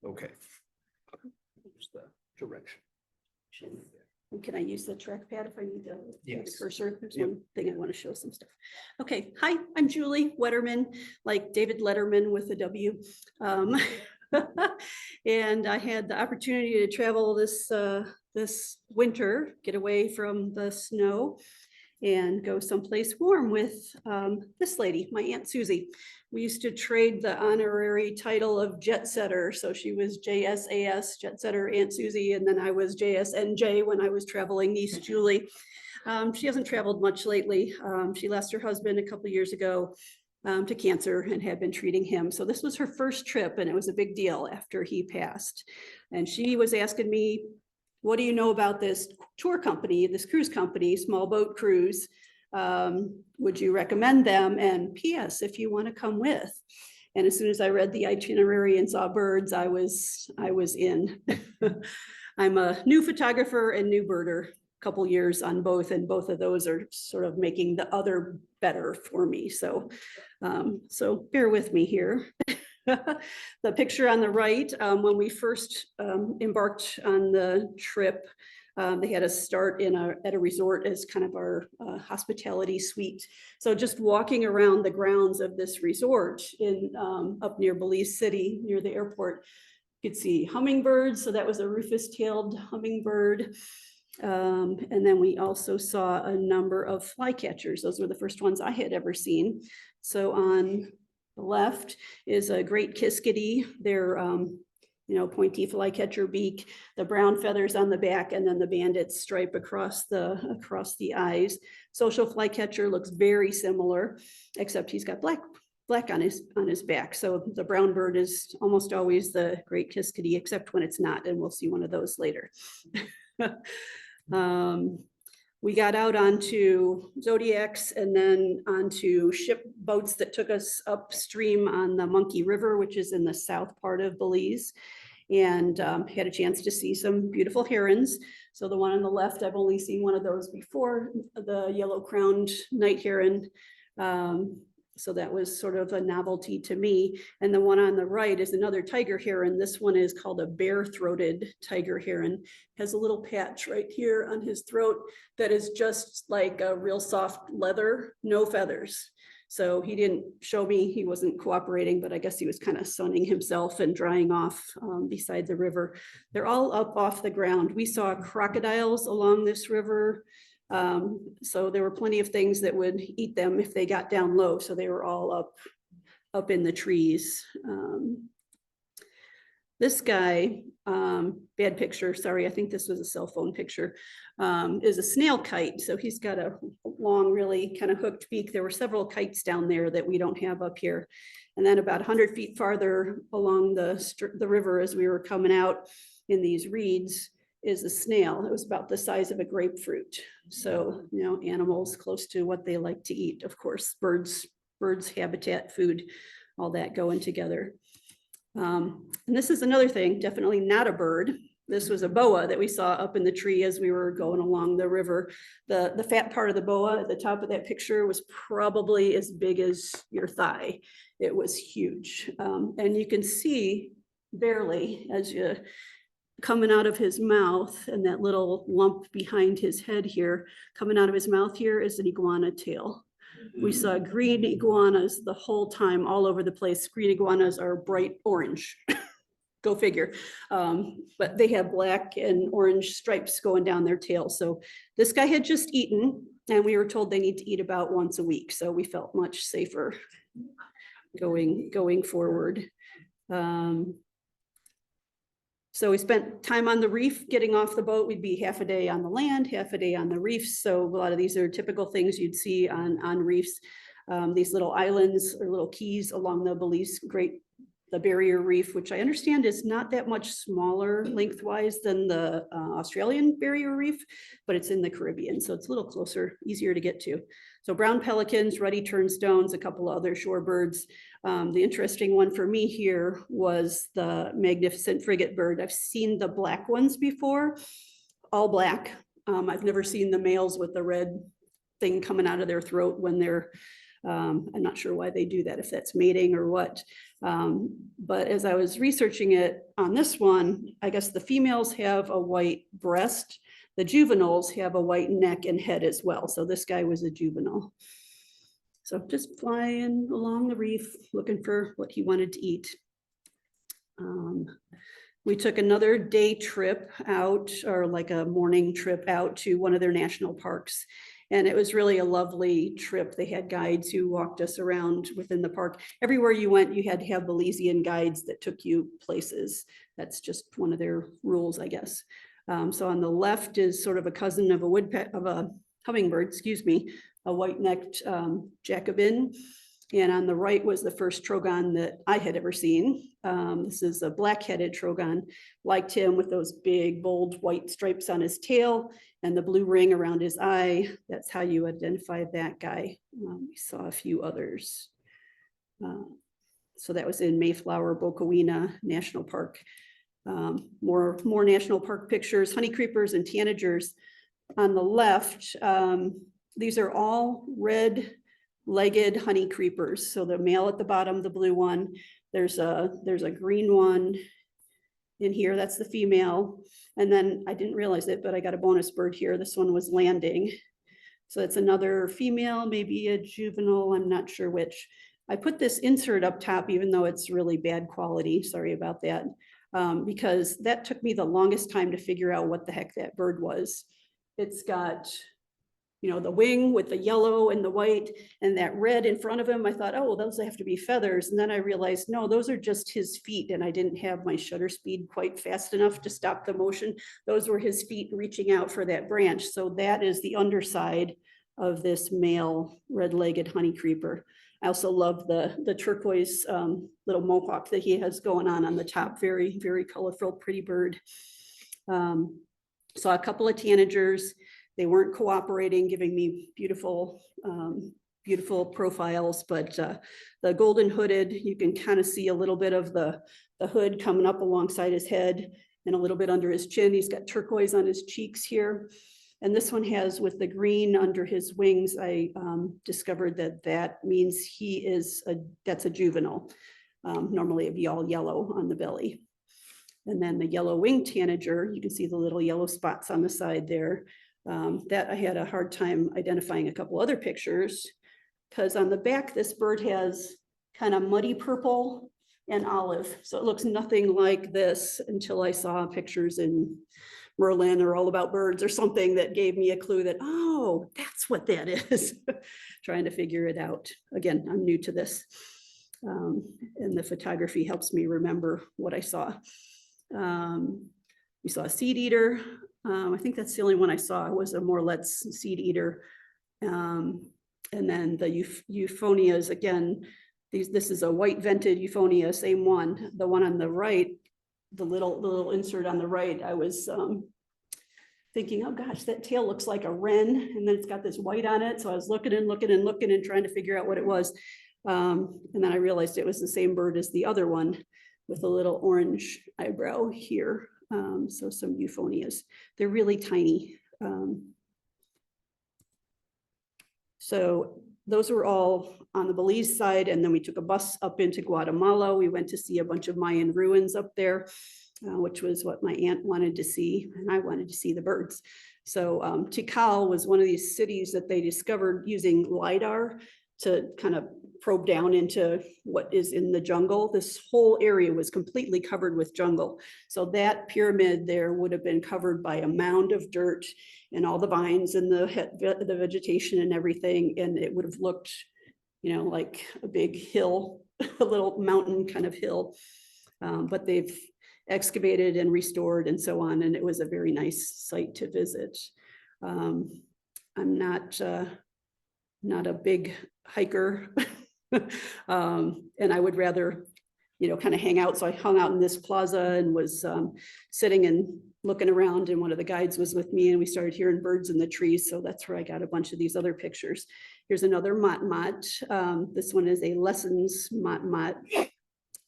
S7: Okay. Here's the direction.
S11: Can I use the trackpad if I need to?
S2: Yes.
S11: Cursor, there's
S2: Yep.
S11: one thing I want to show some stuff. Okay, hi, I'm Julie Wetterman, like David Letterman with a W. And I had the opportunity to travel this winter, get away from the snow and go someplace warm with this lady, my Aunt Susie. We used to trade the honorary title of jet setter. So she was JSAS, jet setter Aunt Susie, and then I was JSNJ when I was traveling niece Julie. She hasn't traveled much lately. She lost her husband a couple years ago to cancer and had been treating him. So this was her first trip and it was a big deal after he passed. And she was asking me, what do you know about this tour company, this cruise company, small boat cruise? Would you recommend them? And PS, if you want to come with. And as soon as I read the itinerary and saw birds, I was in. I'm a new photographer and new birder, couple years on both, and both of those are sort of making the other better for me. So, so bear with me here. The picture on the right, when we first embarked on the trip, they had us start at a resort as kind of our hospitality suite. So just walking around the grounds of this resort in up near Belize City, near the airport, you could see hummingbirds. So that was a rufous-tailed hummingbird. And then we also saw a number of flycatchers. Those were the first ones I had ever seen. So on the left is a great kiskadee. They're, pointy flycatcher beak, the brown feathers on the back, and then the bandit stripe across the eyes. Social flycatcher looks very similar, except he's got black on his back. So the brown bird is almost always the great kiskadee, except when it's not, and we'll see one of those later. We got out onto Zodiacs and then onto ship boats that took us upstream on the Monkey River, which is in the south part of Belize, and had a chance to see some beautiful herons. So the one on the left, I've only seen one of those before, the yellow-crowned night heron. So that was sort of a novelty to me. And the one on the right is another tiger heron. This one is called a bare-throated tiger heron. Has a little patch right here on his throat that is just like a real soft leather, no feathers. So he didn't show me, he wasn't cooperating, but I guess he was kind of sunning himself and drying off beside the river. They're all up off the ground. We saw crocodiles along this river. So there were plenty of things that would eat them if they got down low. So they were all up in the trees. This guy, bad picture, sorry, I think this was a cell phone picture, is a snail kite. So he's got a long, really kind of hooked beak. There were several kites down there that we don't have up here. And then about 100 feet farther along the river as we were coming out in these reeds is a snail. It was about the size of a grapefruit. So, animals close to what they like to eat. Of course, birds, habitat, food, all that going together. And this is another thing, definitely not a bird. This was a boa that we saw up in the tree as we were going along the river. The fat part of the boa at the top of that picture was probably as big as your thigh. It was huge. And you can see barely as you coming out of his mouth, and that little lump behind his head here, coming out of his mouth here is an iguana tail. We saw green iguanas the whole time all over the place. Green iguanas are bright orange. Go figure. But they have black and orange stripes going down their tail. So this guy had just eaten, and we were told they need to eat about once a week. So we felt much safer going forward. So we spent time on the reef, getting off the boat. We'd be half a day on the land, half a day on the reefs. So a lot of these are typical things you'd see on reefs. These little islands or little keys along the Belize the barrier reef, which I understand is not that much smaller lengthwise than the Australian barrier reef, but it's in the Caribbean. So it's a little closer, easier to get to. So brown pelicans, ruddy turnstones, a couple of other shorebirds. The interesting one for me here was the magnificent frigate bird. I've seen the black ones before, all black. I've never seen the males with the red thing coming out of their throat when they're I'm not sure why they do that, if that's mating or what. But as I was researching it on this one, I guess the females have a white breast. The juveniles have a white neck and head as well. So this guy was a juvenile. So just flying along the reef, looking for what he wanted to eat. We took another day trip out, or like a morning trip out to one of their national parks. And it was really a lovely trip. They had guides who walked us around within the park. Everywhere you went, you had to have Belizean guides that took you places. That's just one of their rules, I guess. So on the left is sort of a cousin of a hummingbird, excuse me, a white-necked Jacobin. And on the right was the first trogon that I had ever seen. This is a black-headed trogon, liked him with those big, bold white stripes on his tail and the blue ring around his eye. That's how you identify that guy. We saw a few others. So that was in Mayflower, Bocawina National Park. More national park pictures, honey creepers and tanagers. On the left, these are all red-legged honey creepers. So the male at the bottom, the blue one, there's a green one in here, that's the female. And then I didn't realize it, but I got a bonus bird here. This one was landing. So it's another female, maybe a juvenile, I'm not sure which. I put this insert up top, even though it's really bad quality, sorry about that, because that took me the longest time to figure out what the heck that bird was. It's got, you know, the wing with the yellow and the white and that red in front of him. I thought, oh, well, those have to be feathers. And then I realized, no, those are just his feet. And I didn't have my shutter speed quite fast enough to stop the motion. Those were his feet reaching out for that branch. So that is the underside of this male red-legged honey creeper. I also love the turquoise little mohawk that he has going on the top. Very, very colorful, pretty bird. Saw a couple of tanagers. They weren't cooperating, giving me beautiful, beautiful profiles, but the golden hooded, you can kind of see a little bit of the hood coming up alongside his head and a little bit under his chin. He's got turquoise on his cheeks here. And this one has, with the green under his wings, I discovered that means that's a juvenile. Normally it'd be all yellow on the belly. And then the yellow winged tanager, you can see the little yellow spots on the side there. That I had a hard time identifying a couple other pictures, because on the back, this bird has kind of muddy purple and olive. So it looks nothing like this until I saw pictures in Merlin or All About Birds or something that gave me a clue that, oh, that's what that is. Trying to figure it out. Again, I'm new to this. And the photography helps me remember what I saw. We saw a seed eater. I think that's the only one I saw. It was a Morlet's seed eater. And then the euphonias, again, this is a white vented euphonia, same one. The one on the right, the little insert on the right, I was thinking, oh gosh, that tail looks like a wren, and then it's got this white on it. So I was looking and trying to figure out what it was. And then I realized it was the same bird as the other one with a little orange eyebrow here. So some euphonias. They're really tiny. So those were all on the Belize side. And then we took a bus up into Guatemala. We went to see a bunch of Mayan ruins up there, which was what my aunt wanted to see. And I wanted to see the birds. So Tikal was one of these cities that they discovered using LiDAR to kind of probe down into what is in the jungle. This whole area was completely covered with jungle. So that pyramid there would have been covered by a mound of dirt and all the vines and the vegetation and everything. And it would have looked, you know, like a big hill, a little mountain kind of hill. But they've excavated and restored and so on. And it was a very nice site to visit. I'm not a big hiker. And I would rather, you know, kind of hang out. So I hung out in this plaza and was sitting and looking around, and one of the guides was with me, and we started hearing birds in the trees. So that's where I got a bunch of these other pictures. Here's another mot-mot. This one is a lessons mot-mot.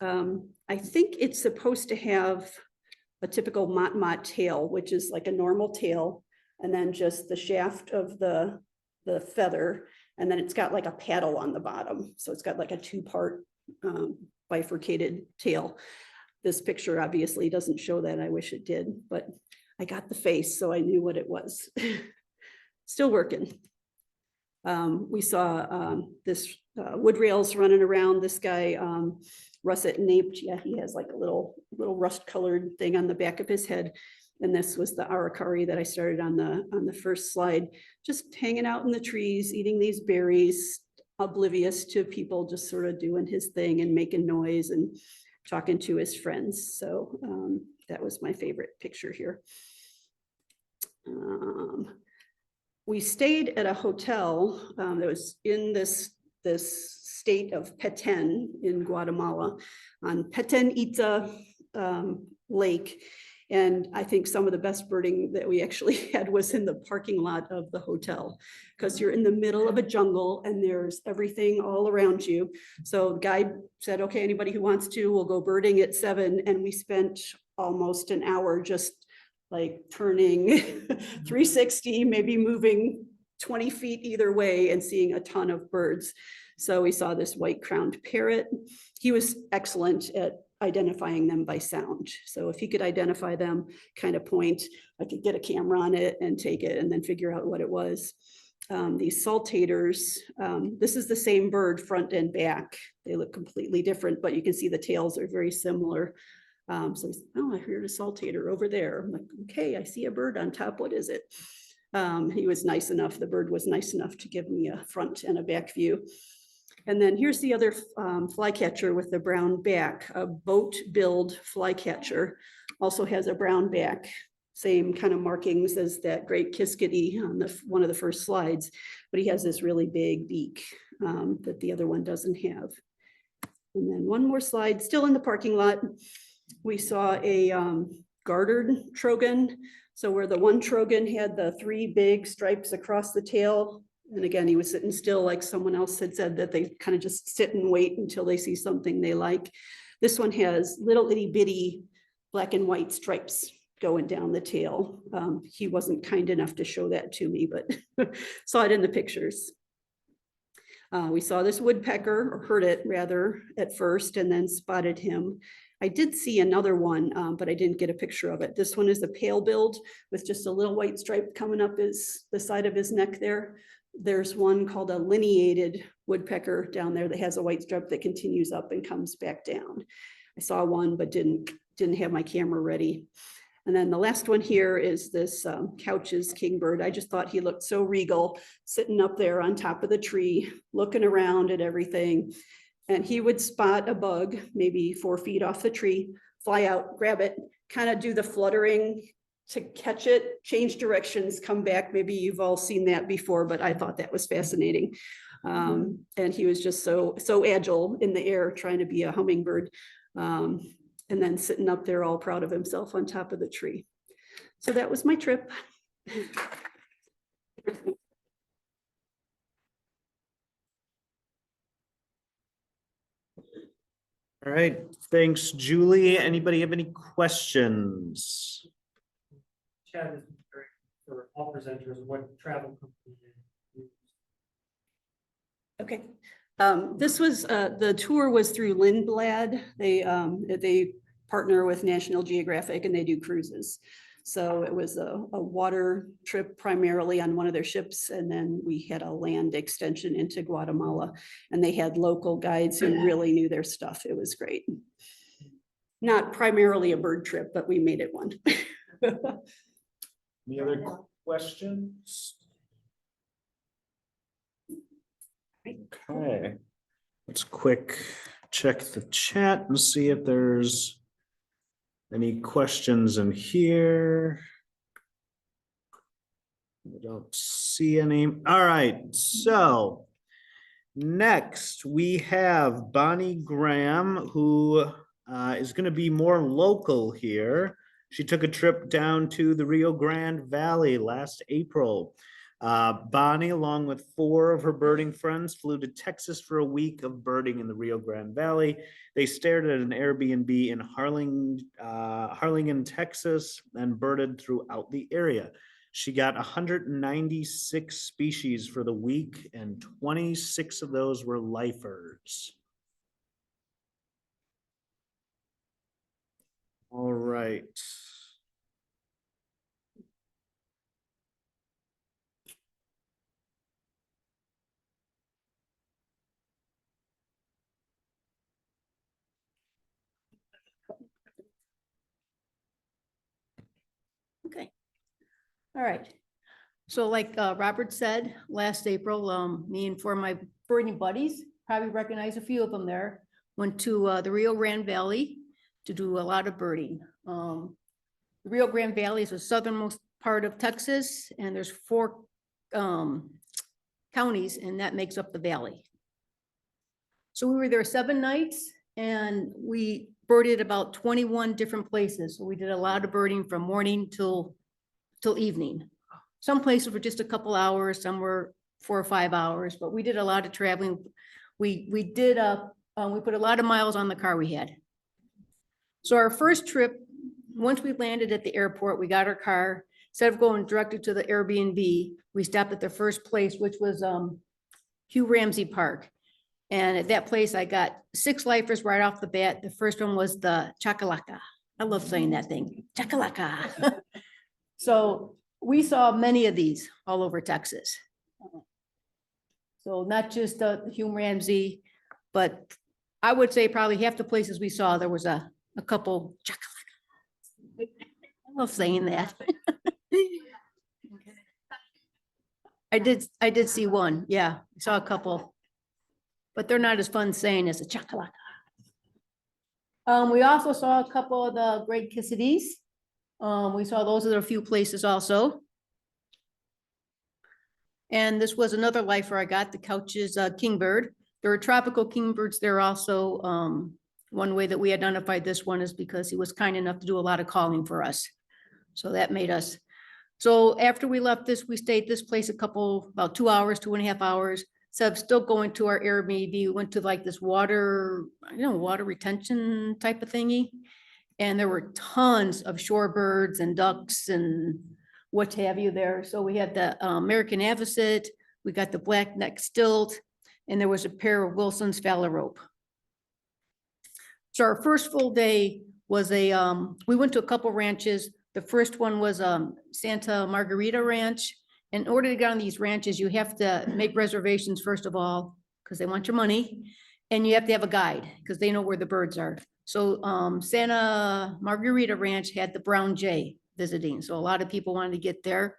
S11: I think it's supposed to have a typical mot-mot tail, which is like a normal tail, and then just the shaft of the feather. And then it's got like a paddle on the bottom. So it's got like a two-part bifurcated tail. This picture obviously doesn't show that. I wish it did, but I got the face, so I knew what it was. Still working. We saw this wood rails running around. This guy, russet naped. Yeah, he has like a little rust colored thing on the back of his head. And this was the aracari that I started on the first slide, just hanging out in the trees, eating these berries, oblivious to people, just sort of doing his thing and making noise and talking to his friends. So that was my favorite picture here. We stayed at a hotel that was in this state of Petén in Guatemala on Petén Ita Lake. And I think some of the best birding that we actually had was in the parking lot of the hotel, because you're in the middle of a jungle and there's everything all around you. So the guide said, okay, anybody who wants to, we'll go birding at 7. And we spent almost an hour just like turning 360, maybe moving 20 feet either way and seeing a ton of birds. So we saw this white-crowned parrot. He was excellent at identifying them by sound. So if he could identify them, kind of point, I could get a camera on it and take it and then figure out what it was. These saltators, this is the same bird front and back. They look completely different, but you can see the tails are very similar. So oh, I heard a saltator over there. I'm like, okay, I see a bird on top. What is it? He was nice enough. The bird was nice enough to give me a front and a back view. And then here's the other flycatcher with the brown back, a boat-billed flycatcher, also has a brown back, same kind of markings as that great kiskadee on one of the first slides, but he has this really big beak that the other one doesn't have. And then one more slide, still in the parking lot, we saw a gartered trogon. So where the one trogon had the 3 big stripes across the tail, and again, he was sitting still, like someone else had said that they kind of just sit and wait until they see something they like. This one has little itty bitty black and white stripes going down the tail. He wasn't kind enough to show that to me, but saw it in the pictures. We saw this woodpecker, or heard it rather, at first, and then spotted him. I did see another one, but I didn't get a picture of it. This one is a pale billed with just a little white stripe coming up the side of his neck there. There's one called a lineated woodpecker down there that has a white stripe that continues up and comes back down. I saw one, but didn't have my camera ready. And then the last one here is this Couch's kingbird. I just thought he looked so regal, sitting up there on top of the tree, looking around at everything. And he would spot a bug, maybe 4 feet off the tree, fly out, grab it, kind of do the fluttering to catch it, change directions, come back. Maybe you've all seen that before, but I thought that was fascinating. And he was just so agile in the air, trying to be a hummingbird. And then sitting up there all proud of himself on top of the tree. So that was my trip.
S2: All right, thanks, Julie. Anybody have any questions?
S10: Chad is very, for all presenters, what travel company?
S11: Okay. This was, the tour was through Lindblad. They partner with National Geographic and they do cruises. So it was a water trip primarily on one of their ships. And then we had a land extension into Guatemala and they had local guides who really knew their stuff. It was great. Not primarily a bird trip, but we made it one.
S2: Any other questions? Okay, let's quick check the chat and see if there's any questions in here. I don't see any. All right, so next we have Bonnie Graham, who is going to be more local here. She took a trip down to the Rio Grande Valley last April. Bonnie, along with 4 of her birding friends, flew to Texas for a week of birding in the Rio Grande Valley. They stayed at an Airbnb in Harlingen, Texas, and birded throughout the area. She got 196 species for the week and 26 of those were lifers. All right.
S12: Okay. All right. So like Robert said, last April, me and four of my birding buddies, probably recognize a few of them there, went to the Rio Grande Valley to do a lot of birding. The Rio Grande Valley is the southernmost part of Texas, and there's 4 counties, and that makes up the valley. So we were there 7 nights, and we birded about 21 different places. So we did a lot of birding from morning till evening. Some places were just a couple hours, some were 4 or 5 hours, but we did a lot of traveling. We put a lot of miles on the car we had. So our first trip, once we landed at the airport, we got our car. Instead of going directly to the Airbnb, we stopped at the first place, which was Hugh Ramsey Park. And at that place, I got 6 lifers right off the bat. The first one was the chakalaka. I love saying that thing, chakalaka. So we saw many of these all over Texas. So not just Hugh Ramsey, but I would say probably half the places we saw, there was a couple chakalaka. I love saying that. I did see one. Yeah, I saw a couple, but they're not as fun saying as a chakalaka. We also saw a couple of the great Kissidees. We saw those at a few places also. And this was another lifer I got, the Couch's kingbird. There are tropical kingbirds there also. One way that we identified this one is because he was kind enough to do a lot of calling for us. So that made us. So after we left this, we stayed this place about 2 hours, 2.5 hours. So I'm still going to our Airbnb. We went to like this water retention type of thingy. And there were tons of shorebirds and ducks and what have you there. So we had the American avocet, we got the black-necked stilt, and there was a pair of Wilson's phalarope. So our first full day was we went to a couple ranches. The first one was Santa Margarita Ranch. In order to get on these ranches, you have to make reservations first of all, because they want your money. And you have to have a guide, because they know where the birds are. So Santa Margarita Ranch had the brown jay visiting. So a lot of people wanted to get there.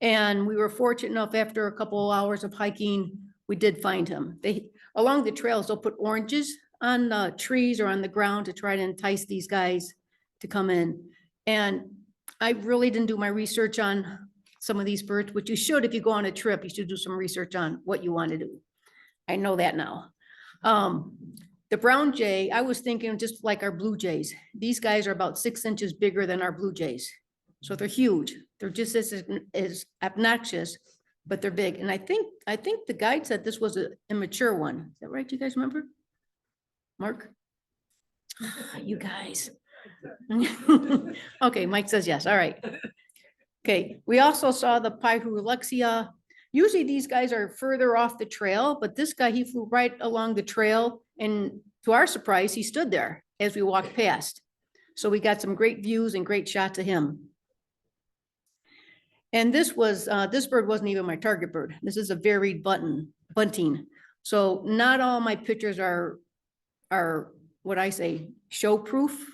S12: And we were fortunate enough, after a couple hours of hiking, we did find him. Along the trails, they'll put oranges on trees or on the ground to try to entice these guys to come in. And I really didn't do my research on some of these birds, which you should. If you go on a trip, you should do some research on what you want to do. I know that now. The brown jay, I was thinking just like our blue jays. These guys are about 6 inches bigger than our blue jays. So they're huge. They're just as obnoxious, but they're big. And I think the guide said this was an immature one. Is that right? Do you guys remember? Mark? You guys. Okay, Mike says yes. All right. Okay, we also saw the Pyrrhuloxia. Usually these guys are further off the trail, but this guy, he flew right along the trail, and to our surprise, he stood there as we walked past. So we got some great views and great shots of him. And this bird wasn't even my target bird. This is a varied bunting. So not all my pictures are what I say, show proof,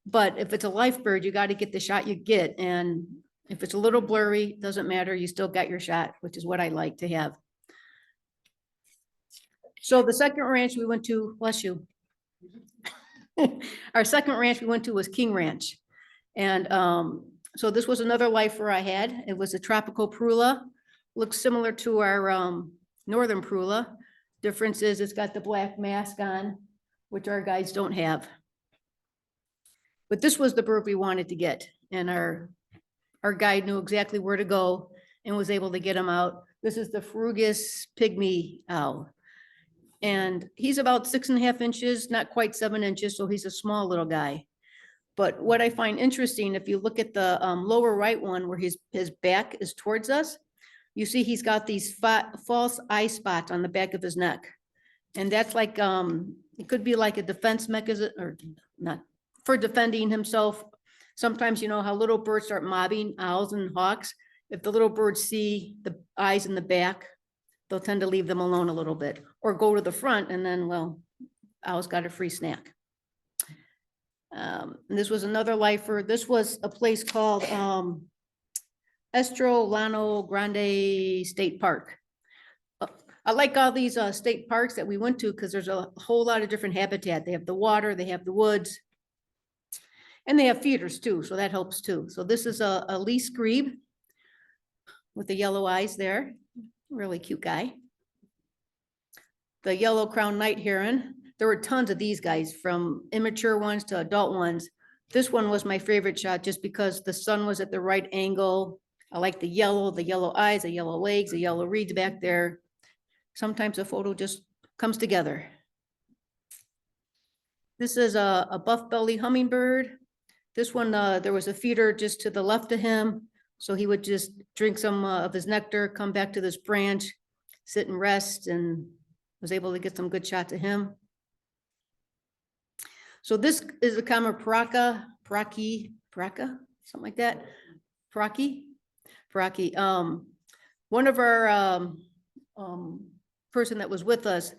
S12: but if it's a life bird, you got to get the shot you get. And if it's a little blurry, doesn't matter. You still got your shot, which is what I like to have. So the second ranch we went to, bless you. Our second ranch we went to was King Ranch. And so this was another lifer I had. It was a tropical parula. Looks similar to our northern parula. Difference is it's got the black mask on, which our guides don't have. But this was the bird we wanted to get. And our guide knew exactly where to go and was able to get him out. This is the Frugus pygmy owl. And he's about 6.5 inches, not quite 7 inches. So he's a small little guy. But what I find interesting, if you look at the lower right one where his back is towards us, you see he's got these false eye spots on the back of his neck. And that's like, it could be like a defense mechanism, or not, for defending himself. Sometimes you know how little birds start mobbing owls and hawks. If the little birds see the eyes in the back, they'll tend to leave them alone a little bit, or go to the front, and then, well, owl's got a free snack. And this was another lifer. This was a place called Estrolano Grande State Park. I like all these state parks that we went to because there's a whole lot of different habitat. They have the water, they have the woods, and they have feeders too, so that helps too. So this is a least grebe with the yellow eyes there. Really cute guy. The yellow crowned night heron. There were tons of these guys, from immature ones to adult ones. This one was my favorite shot just because the sun was at the right angle. I like the yellow eyes, the yellow legs, the yellow reeds back there. Sometimes a photo just comes together. This is a buff belly hummingbird. This one, there was a feeder just to the left of him. So he would just drink some of his nectar, come back to this branch, sit and rest, and was able to get some good shots of him. So this is a common paraki, something like that. Paraki. One of our person that was with us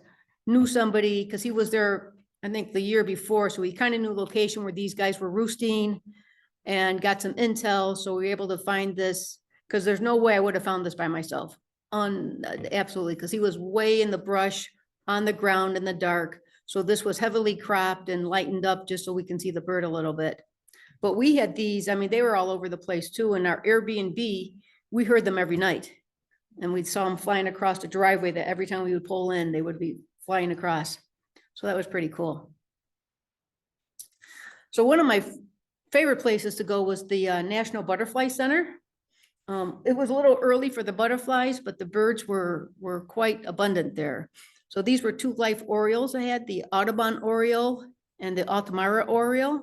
S12: knew somebody, because he was there, I think, the year before. So he kind of knew the location where these guys were roosting and got some intel. So we were able to find this, because there's no way I would have found this by myself. Absolutely, because he was way in the brush, on the ground in the dark. So this was heavily cropped and lightened up just so we can see the bird a little bit. But we had these, I mean, they were all over the place too. In our Airbnb, we heard them every night. And we saw them flying across the driveway, that every time we would pull in, they would be flying across. So that was pretty cool. So one of my favorite places to go was the National Butterfly Center. It was a little early for the butterflies, but the birds were quite abundant there. So these were two life orioles I had, the Audubon oriole and the Altamira oriole.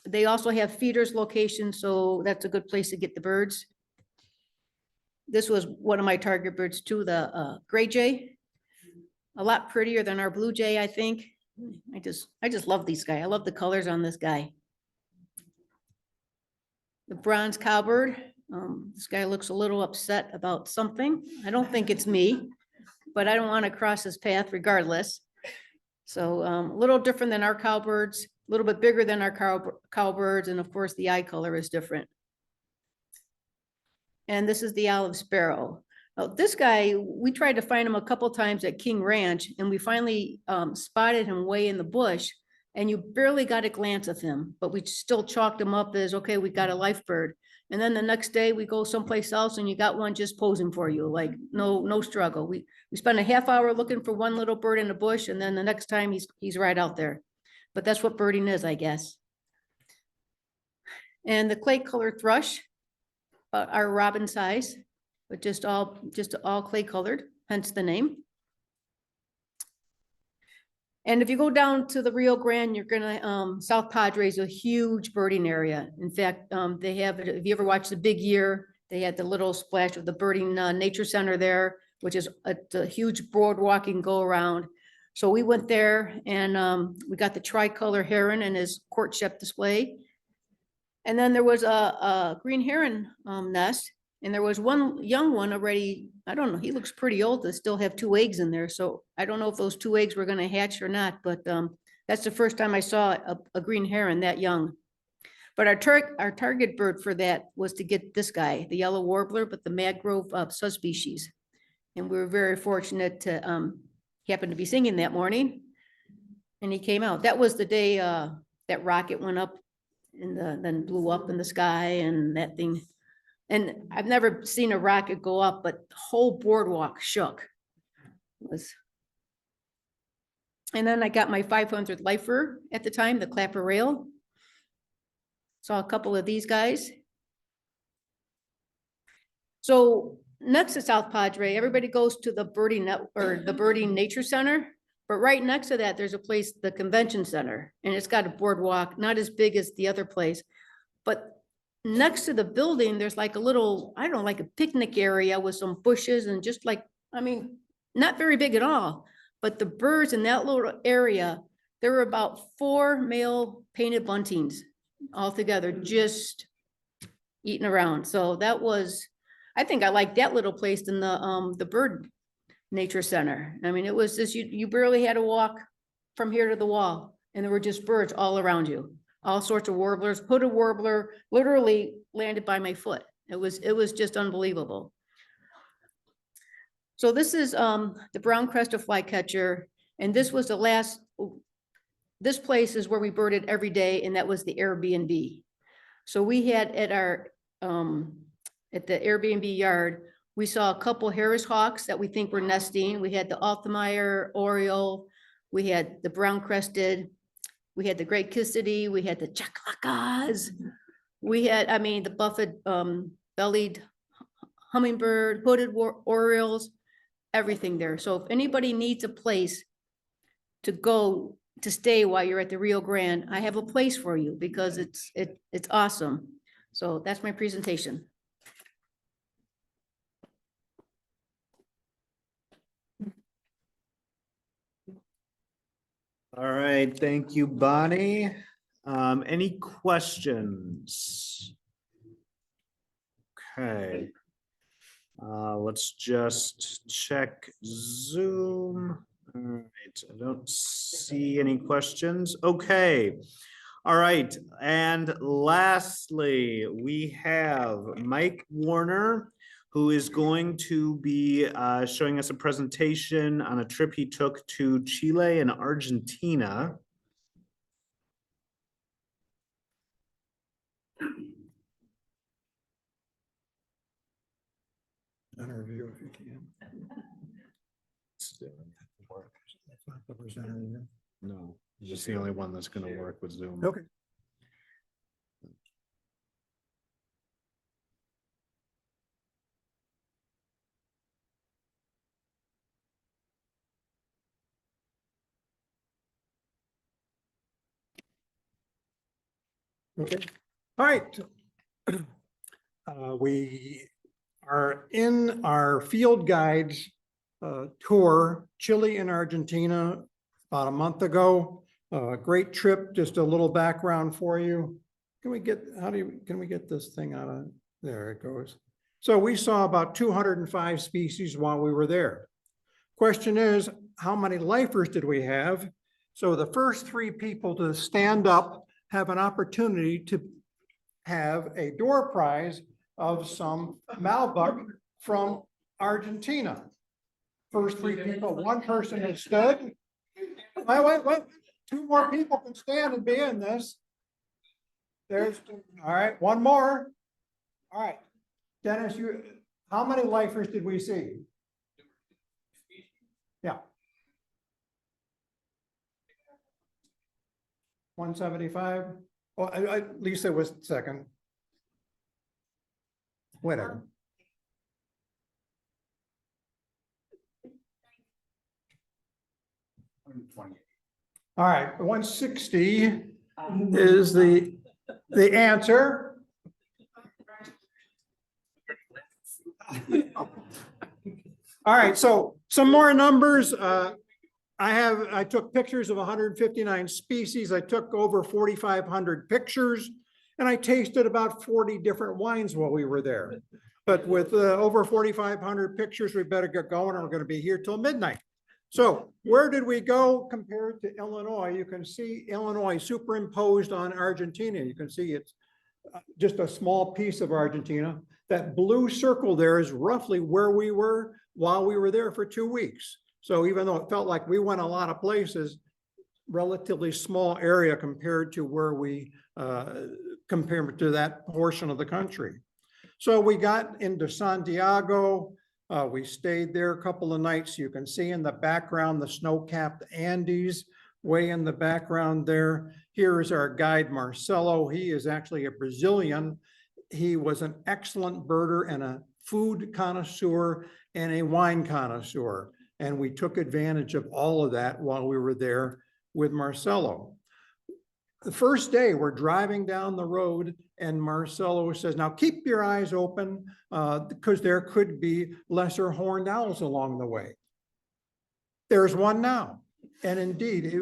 S12: They also have feeders locations, so that's a good place to get the birds. This was one of my target birds too, the gray jay. A lot prettier than our blue jay, I think. I just love these guys. I love the colors on this guy. The bronze cowbird. This guy looks a little upset about something. I don't think it's me, but I don't want to cross his path regardless. So a little different than our cowbirds, a little bit bigger than our cowbirds, and of course the eye color is different. And this is the olive sparrow. Now, this guy, we tried to find him a couple times at King Ranch, and we finally spotted him way in the bush, and you barely got a glance of him, but we still chalked him up as, okay, we got a life bird. And then the next day we go someplace else and you got one just posing for you, like no struggle. We spent a half hour looking for one little bird in the bush, and then the next time he's right out there. But that's what birding is, I guess. And the clay colored thrush are robin size, but just all clay colored, hence the name. And if you go down to the Rio Grande, you're gonna, South Padre is a huge birding area. In fact, they have, if you ever watched The Big Year, they had the little splash of the birding nature center there, which is a huge boardwalk and go around. So we went there and we got the tricolor heron and his courtship display. And then there was a green heron nest, and there was one young one already. I don't know, he looks pretty old to still have 2 eggs in there. So I don't know if those 2 eggs were gonna hatch or not, but that's the first time I saw a green heron that young. But our target bird for that was to get this guy, the yellow warbler, but the mangrove subspecies. And we were very fortunate to happen to be singing that morning, and he came out. That was the day that rocket went up and then blew up in the sky, and that thing. And I've never seen a rocket go up, but the whole boardwalk shook. And then I got my 500 lifer at the time, the clapper rail. Saw a couple of these guys. So next to South Padre, everybody goes to the birding nature center, But right next to that, there's a place, the convention center, and it's got a boardwalk, not as big as the other place. But next to the building, there's like a little, I don't know, like a picnic area with some bushes and just like, I mean, not very big at all. But the birds in that little area, there were about 4 male painted buntings all together, just eating around. So that was, I think I liked that little place than the bird nature center. I mean, it was just, you barely had to walk from here to the wall, and there were just birds all around you. All sorts of warblers, hooded warbler literally landed by my foot. It was just unbelievable. So this is the brown crested flycatcher, and this was the last, this place is where we birded every day, and that was the Airbnb. So we had at our at the Airbnb yard, we saw a couple Harris hawks that we think were nesting. We had the Altemeyer Oriole, we had the brown crested, we had the Great Cassidy, we had the Chacalacas. We had, I mean, the buffet bellied hummingbird, hooded Orioles, everything there. So if anybody needs a place to go to stay while you're at the Rio Grande, I have a place for you because it's awesome. So that's my presentation.
S2: All right, thank you, Bonnie. Any questions? Okay. Let's just check Zoom. All right, I don't see any questions. Okay. All right, and lastly, we have Mike Warner, who is going to be showing us a presentation on a trip he took to Chile and Argentina.
S7: Interview if you can.
S2: No, it's the only one that's going to work with Zoom.
S7: Okay.
S13: Okay, all right. We are in our field guides tour, Chile and Argentina, about a month ago. Great trip, just a little background for you. Can we get, can we get this thing out of, there it goes. So we saw about 205 species while we were there. Question is, how many lifers did we have? So the first 3 people to stand up have an opportunity to have a door prize of some malbuck from Argentina. First 3 people, 1 person has stood. Wait, 2 more people can stand and be in this. There's, all right, 1 more. All right, Dennis, how many lifers did we see? Yeah. 175. Well, at least it was second. Whatever. All right, 160 is the answer. All right, so some more numbers. I took pictures of 159 species. I took over 4,500 pictures, and I tasted about 40 different wines while we were there. But with over 4,500 pictures, we better get going, and we're going to be here till midnight. So where did we go compared to Illinois? You can see Illinois superimposed on Argentina. You can see it's just a small piece of Argentina. That blue circle there is roughly where we were while we were there for 2 weeks. So even though it felt like we went a lot of places, relatively small area compared to where we compared to that portion of the country. So we got into Santiago. We stayed there a couple of nights. You can see in the background the snow-capped Andes way in the background there. Here is our guide, Marcelo. He is actually a Brazilian. He was an excellent birder and a food connoisseur and a wine connoisseur. And we took advantage of all of that while we were there with Marcelo. The first day we're driving down the road and Marcelo says, now keep your eyes open because there could be lesser horned owls along the way. There's one now. And indeed,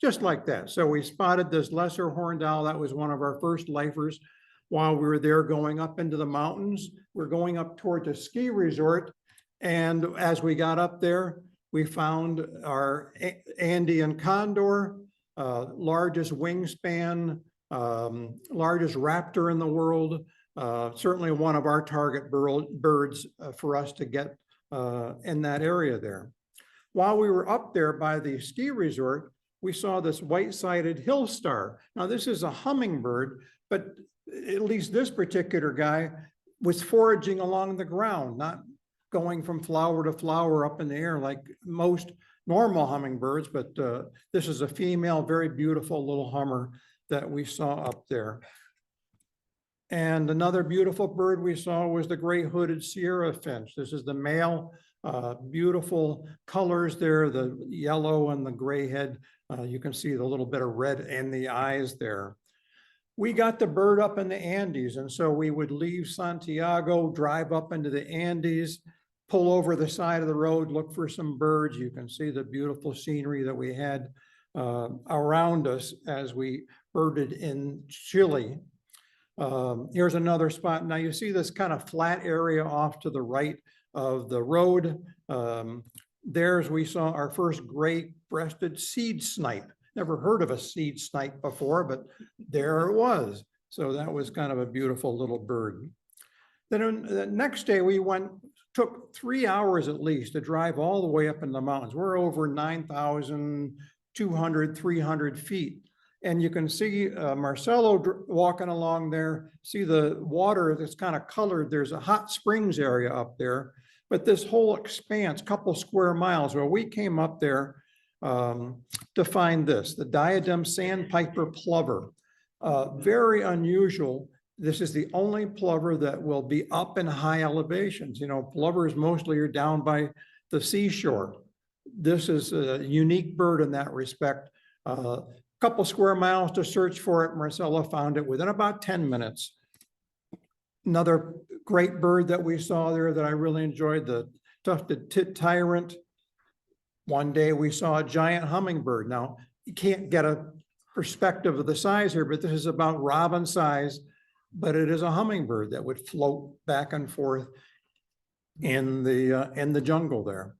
S13: just like that. So we spotted this lesser horned owl. That was one of our first lifers while we were there going up into the mountains. We're going up towards a ski resort. And as we got up there, we found our Andean condor, largest wingspan, largest raptor in the world, certainly one of our target birds for us to get in that area there. While we were up there by the ski resort, we saw this white-sided hill star. Now this is a hummingbird, but at least this particular guy was foraging along the ground, not going from flower to flower up in the air like most normal hummingbirds, but this is a female, very beautiful little hummer that we saw up there. And another beautiful bird we saw was the gray hooded Sierra finch. This is the male, beautiful colors there, the yellow and the gray head. You can see the little bit of red in the eyes there. We got the bird up in the Andes, and so we would leave Santiago, drive up into the Andes, pull over the side of the road, look for some birds. You can see the beautiful scenery that we had around us as we birded in Chile. Here's another spot. Now you see this kind of flat area off to the right of the road. There's we saw our first gray-breasted seed snipe. Never heard of a seed snipe before, but there it was. So that was kind of a beautiful little bird. Then the next day we took 3 hours at least to drive all the way up in the mountains. We're over 9,200, 300 feet. And you can see Marcelo walking along there, see the water that's kind of colored. There's a hot springs area up there, but this whole expanse, couple square miles, well, we came up there to find this, the diadem sandpiper plover. Very unusual. This is the only plover that will be up in high elevations. You know, plovers mostly are down by the seashore. This is a unique bird in that respect. Couple square miles to search for it. Marcella found it within about 10 minutes. Another great bird that we saw there that I really enjoyed, the tufted tit tyrant. One day we saw a giant hummingbird. Now, you can't get a perspective of the size here, but this is about robin size, but it is a hummingbird that would float back and forth in the jungle there.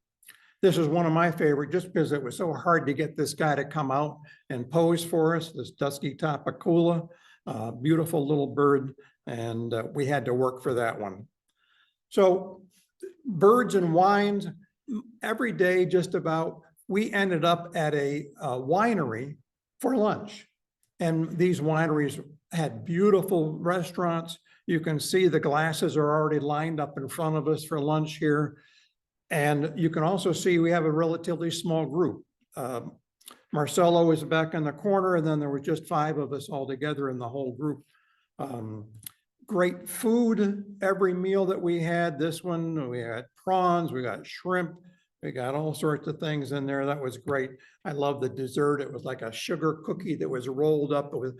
S13: This is one of my favorite just because it was so hard to get this guy to come out and pose for us, this dusky tapacula, beautiful little bird, and we had to work for that one. So birds and wines, every day just about, we ended up at a winery for lunch. And these wineries had beautiful restaurants. You can see the glasses are already lined up in front of us for lunch here. And you can also see we have a relatively small group. Marcelo was back in the corner, and then there were just 5 of us all together in the whole group. Great food, every meal that we had. This one, we had prawns, we got shrimp, we got all sorts of things in there. That was great. I love the dessert. It was like a sugar cookie that was rolled up with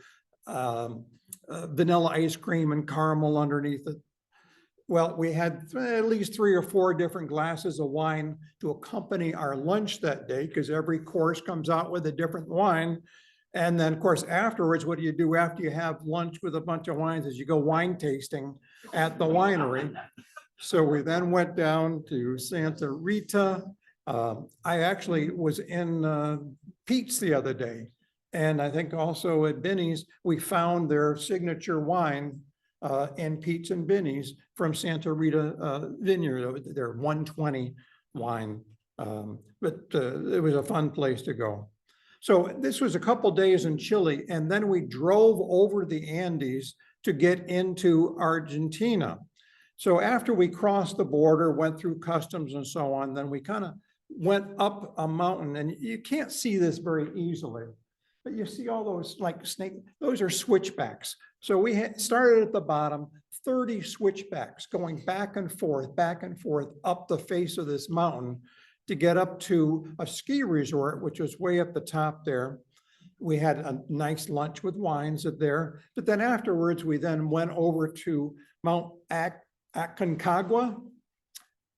S13: vanilla ice cream and caramel underneath it. Well, we had at least 3 or 4 different glasses of wine to accompany our lunch that day, because every course comes out with a different wine. And then, of course, afterwards, what do you do after you have lunch with a bunch of wines is you go wine tasting at the winery. So we then went down to Santa Rita. I actually was in Pete's the other day. And I think also at Benny's, we found their signature wine and Pete's and Benny's from Santa Rita Vineyard, their 120 wine. But it was a fun place to go. So this was a couple days in Chile, and then we drove over the Andes to get into Argentina. So after we crossed the border, went through customs and so on, then we kind of went up a mountain, and you can't see this very easily, but you see all those like snake, those are switchbacks. So we started at the bottom, 30 switchbacks going back and forth up the face of this mountain. to get up to a ski resort, which was way up the top there. We had a nice lunch with wines there, but then afterwards, we then went over to Mount Aconcagua.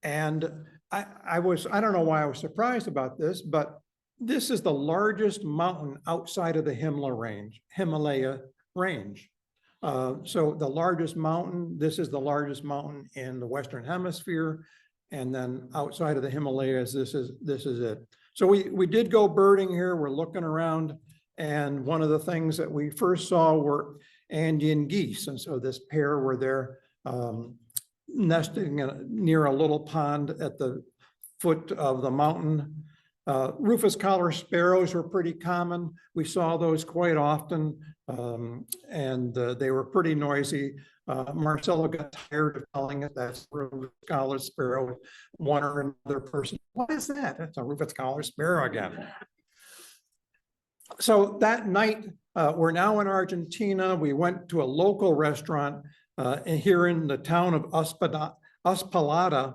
S13: And I don't know why I was surprised about this, but this is the largest mountain outside of the Himalaya range. So the largest mountain, this is the largest mountain in the Western Hemisphere. And then outside of the Himalayas, this is it. So we did go birding here. We're looking around. And one of the things that we first saw were Andean geese. And so this pair were there nesting near a little pond at the foot of the mountain. Rufous collar sparrows were pretty common. We saw those quite often, and they were pretty noisy. Marcelo got tired of calling it that rufous collar sparrow. One or another person, what is that? That's a rufous collar sparrow again. So that night, we're now in Argentina. We went to a local restaurant here in the town of Uspallata.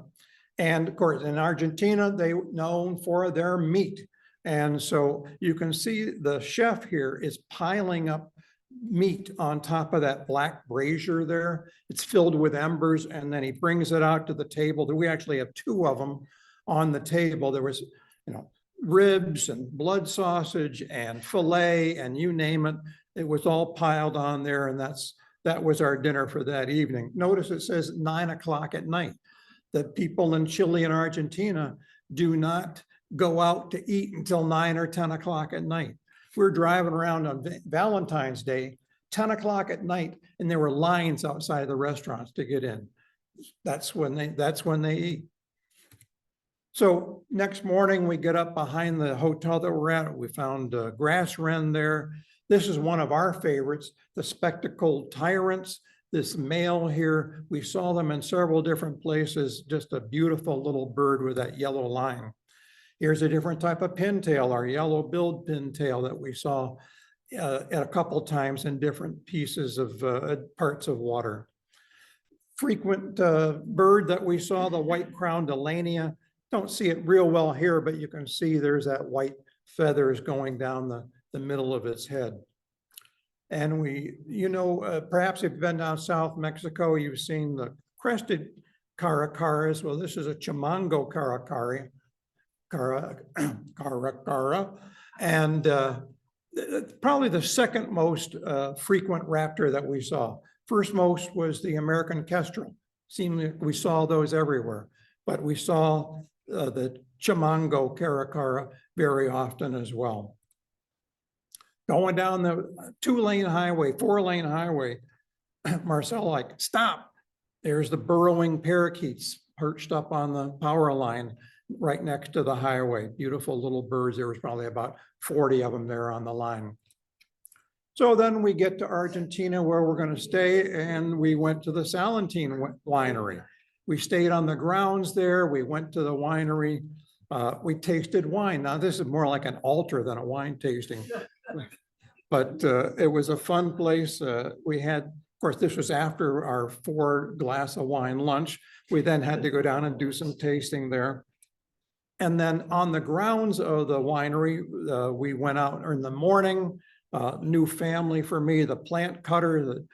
S13: And of course, in Argentina, they're known for their meat. And so you can see the chef here is piling up meat on top of that black brazier there. It's filled with embers, and then he brings it out to the table. We actually have two of them on the table. There was, ribs and blood sausage and filet and you name it. It was all piled on there, and that was our dinner for that evening. Notice it says 9 o'clock at night. The people in Chile and Argentina do not go out to eat until 9 or 10 o'clock at night. We're driving around on Valentine's Day, 10 o'clock at night, and there were lines outside of the restaurants to get in. That's when they eat. So next morning, we get up behind the hotel that we're at. We found a grass wren there. This is one of our favorites, the spectacled tyrants. This male here, we saw them in several different places, just a beautiful little bird with that yellow line. Here's a different type of pintail, our yellow-billed pintail that we saw a couple times in different pieces of parts of water. Frequent bird that we saw, the white-crowned Delania. Don't see it real well here, but you can see there's that white feathers going down the middle of its head. And perhaps if you've been down South Mexico, you've seen the crested caracaras. Well, this is a Chimango caracara, and probably the second most frequent raptor that we saw. First most was the American kestrel. Seemed like we saw those everywhere, but we saw the Chimango caracara very often as well. Going down the 4-lane highway, Marcel like, stop. There's the burrowing parakeets perched up on the power line right next to the highway. Beautiful little birds. There was probably about 40 of them there on the line. So then we get to Argentina where we're going to stay, and we went to the Salentine winery. We stayed on the grounds there. We went to the winery. We tasted wine. Now this is more like an altar than a wine tasting. But it was a fun place. We had, of course, this was after our 4-glass of wine lunch. We then had to go down and do some tasting there. And then on the grounds of the winery, we went out in the morning, new family for me, the plant cutter, the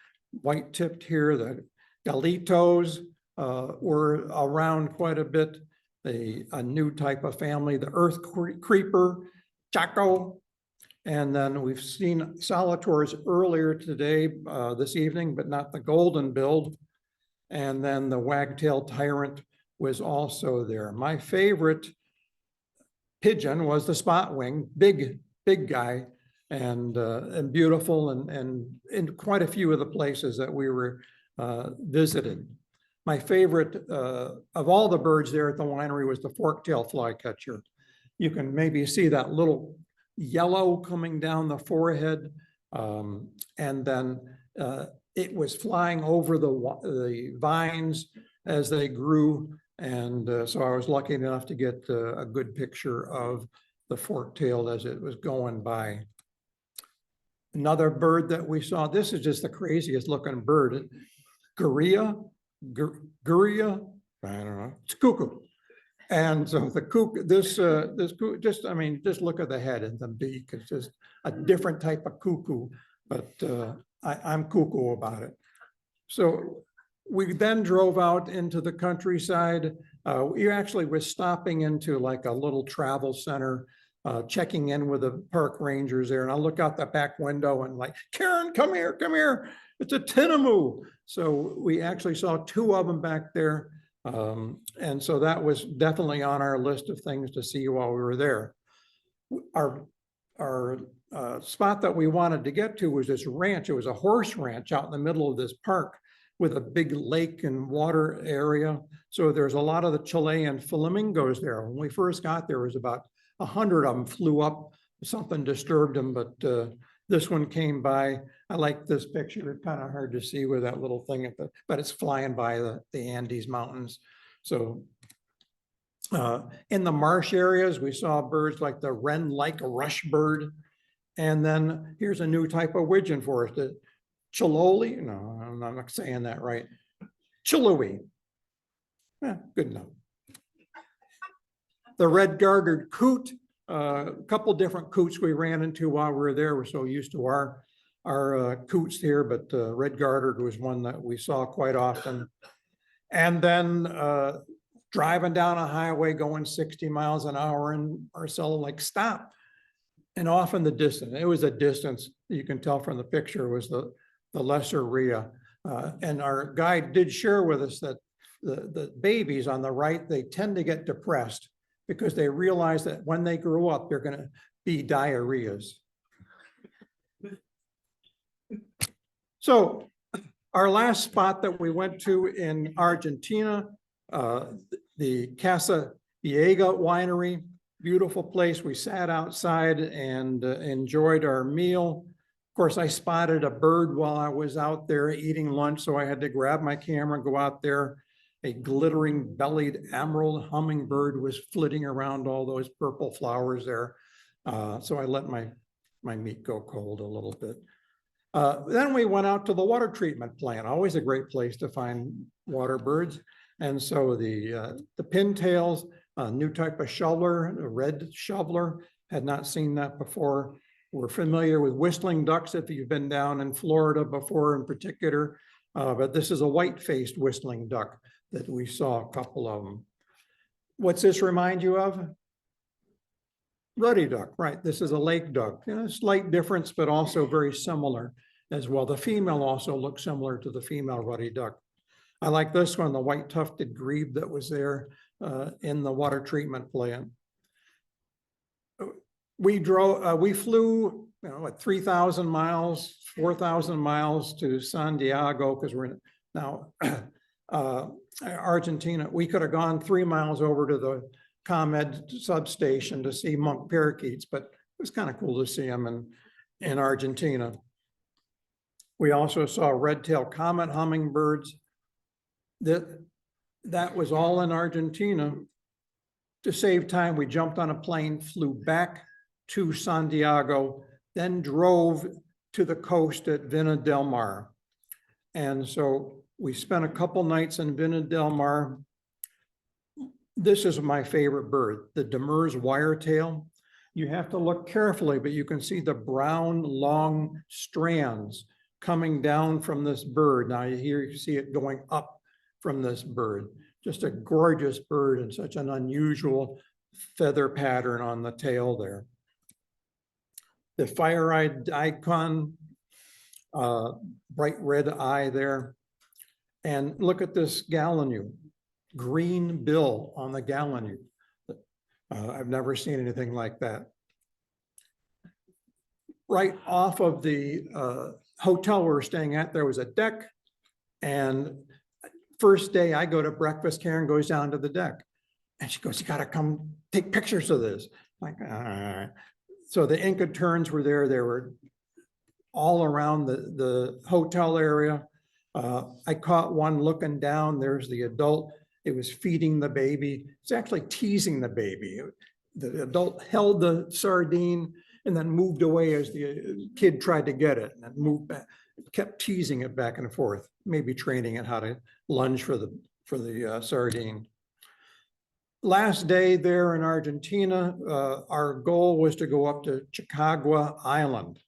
S13: white-tipped here, the galitos were around quite a bit. A new type of family, the earth creeper, Chaco. And then we've seen solitors earlier today, this evening, but not the golden billed. And then the wagtail tyrant was also there. My favorite pigeon was the spot wing, big guy, and beautiful, and in quite a few of the places that we were visited. My favorite of all the birds there at the winery was the fork-tail flycatcher. You can maybe see that little yellow coming down the forehead, and then it was flying over the vines as they grew, and so I was lucky enough to get a good picture of the fork-tailed as it was going by. Another bird that we saw, this is just the craziest looking bird, Guria, I don't know, it's cuckoo. And so the cuckoo, just, I mean, just look at the head and the beak. It's just a different type of cuckoo, but I'm cuckoo about it. So we then drove out into the countryside. We actually were stopping into like a little travel center, checking in with the park rangers there. And I look out the back window and like, Karen, come here, come here. It's a tinamou. So we actually saw 2 of them back there. And so that was definitely on our list of things to see while we were there. Our spot that we wanted to get to was this ranch. It was a horse ranch out in the middle of this park with a big lake and water area. So there's a lot of the Chilean flamingos there. When we first got there, was about 100 of them flew up. Something disturbed them, but this one came by. I like this picture. It's kind of hard to see with that little thing but it's flying by the Andes Mountains. So in the marsh areas, we saw birds like the wren-like rush bird. And then here's a new type of widgeon for us, the Chiloli. No, I'm not saying that right. Chiloe. Good enough. The red-gartered coot, a couple different coots we ran into while we were there. We're so used to our coots here, but red-gartered was one that we saw quite often. And then driving down a highway going 60 miles an hour, and Marcelo like, stop. And off in the distance, it was a distance you can tell from the picture, was the lesser rhea. And our guide did share with us that the babies on the right, they tend to get depressed because they realize that when they grow up, they're going to be diarrheas. So our last spot that we went to in Argentina, the Casa Viega winery, beautiful place. We sat outside and enjoyed our meal. Of course, I spotted a bird while I was out there eating lunch, so I had to grab my camera and go out there. A glittering bellied emerald hummingbird was flitting around all those purple flowers there. So I let my meat go cold a little bit. Then we went out to the water treatment plant, always a great place to find water birds. And so the pintails, a new type of shoveler, a red shoveler, had not seen that before. We're familiar with whistling ducks if you've been down in Florida before in particular, but this is a white-faced whistling duck that we saw a couple of them. What's this remind you of? Ruddy duck, right? This is a lake duck. You know, slight difference, but also very similar as well. The female also looks similar to the female ruddy duck. I like this one, the white tufted grebe that was there in the water treatment plant. We flew, 3,000 miles, 4,000 miles to San Diego because we're now Argentina. We could have gone 3 miles over to the ComEd substation to see monk parakeets, but it was kind of cool to see them in Argentina. We also saw red-tailed comet hummingbirds. That was all in Argentina. To save time, we jumped on a plane, flew back to San Diego, then drove to the coast at Vina del Mar. And so we spent a couple nights in Vina del Mar. This is my favorite bird, the Demers wiretail. You have to look carefully, but you can see the brown, long strands coming down from this bird. Now here you see it going up from this bird. Just a gorgeous bird and such an unusual feather pattern on the tail there. The fire-eyed daikon, bright red eye there. And look at this gallinule, green bill on the gallinule. I've never seen anything like that. Right off of the hotel we were staying at, there was a deck. And first day I go to breakfast, Karen goes down to the deck. And she goes, you gotta come take pictures of this. I'm like, all right. So the Inca terns were there. They were all around the hotel area. I caught one looking down. There's the adult. It was feeding the baby. It's actually teasing the baby. The adult held the sardine and then moved away as the kid tried to get it and then moved back, kept teasing it back and forth, maybe training it how to lunge for the sardine. last day there in Argentina, our goal was to go up to Chicagua Island.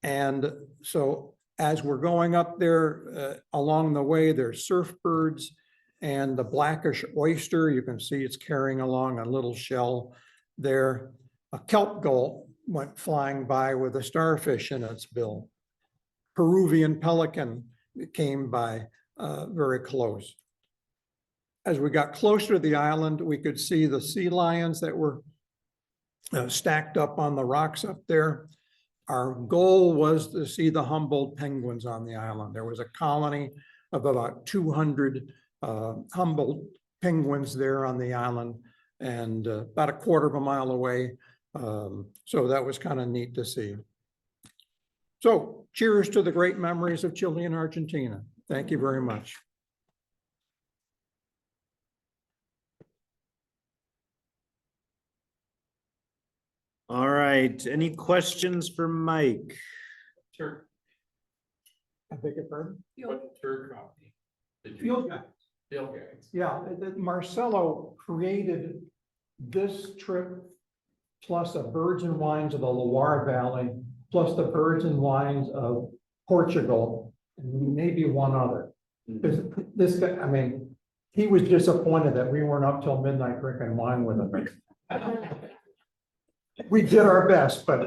S13: And so as we're going up there, along the way, there's surf birds and the blackish oyster. You can see it's carrying along a little shell there. A kelp gull went flying by with a starfish in its bill. Peruvian pelican came by very close. As we got closer to the island, we could see the sea lions that were stacked up on the rocks up there. Our goal was to see the Humboldt penguins on the island. There was a colony of about 200 Humboldt penguins there on the island, and about a quarter of a mile away. So that was kind of neat to see. So cheers to the great memories of Chile and Argentina. Thank you very much.
S2: All right, any questions for Mike?
S4: Turk,
S13: I beg your pardon?
S4: what Turk company?
S13: Field guide.
S4: Field guides.
S13: Yeah, Marcelo created this trip plus a birds and wines of the Loire Valley, plus the birds and wines of Portugal, and maybe one other. Because this guy, I mean, he was disappointed that we weren't up till midnight drinking wine with him. We did our best, but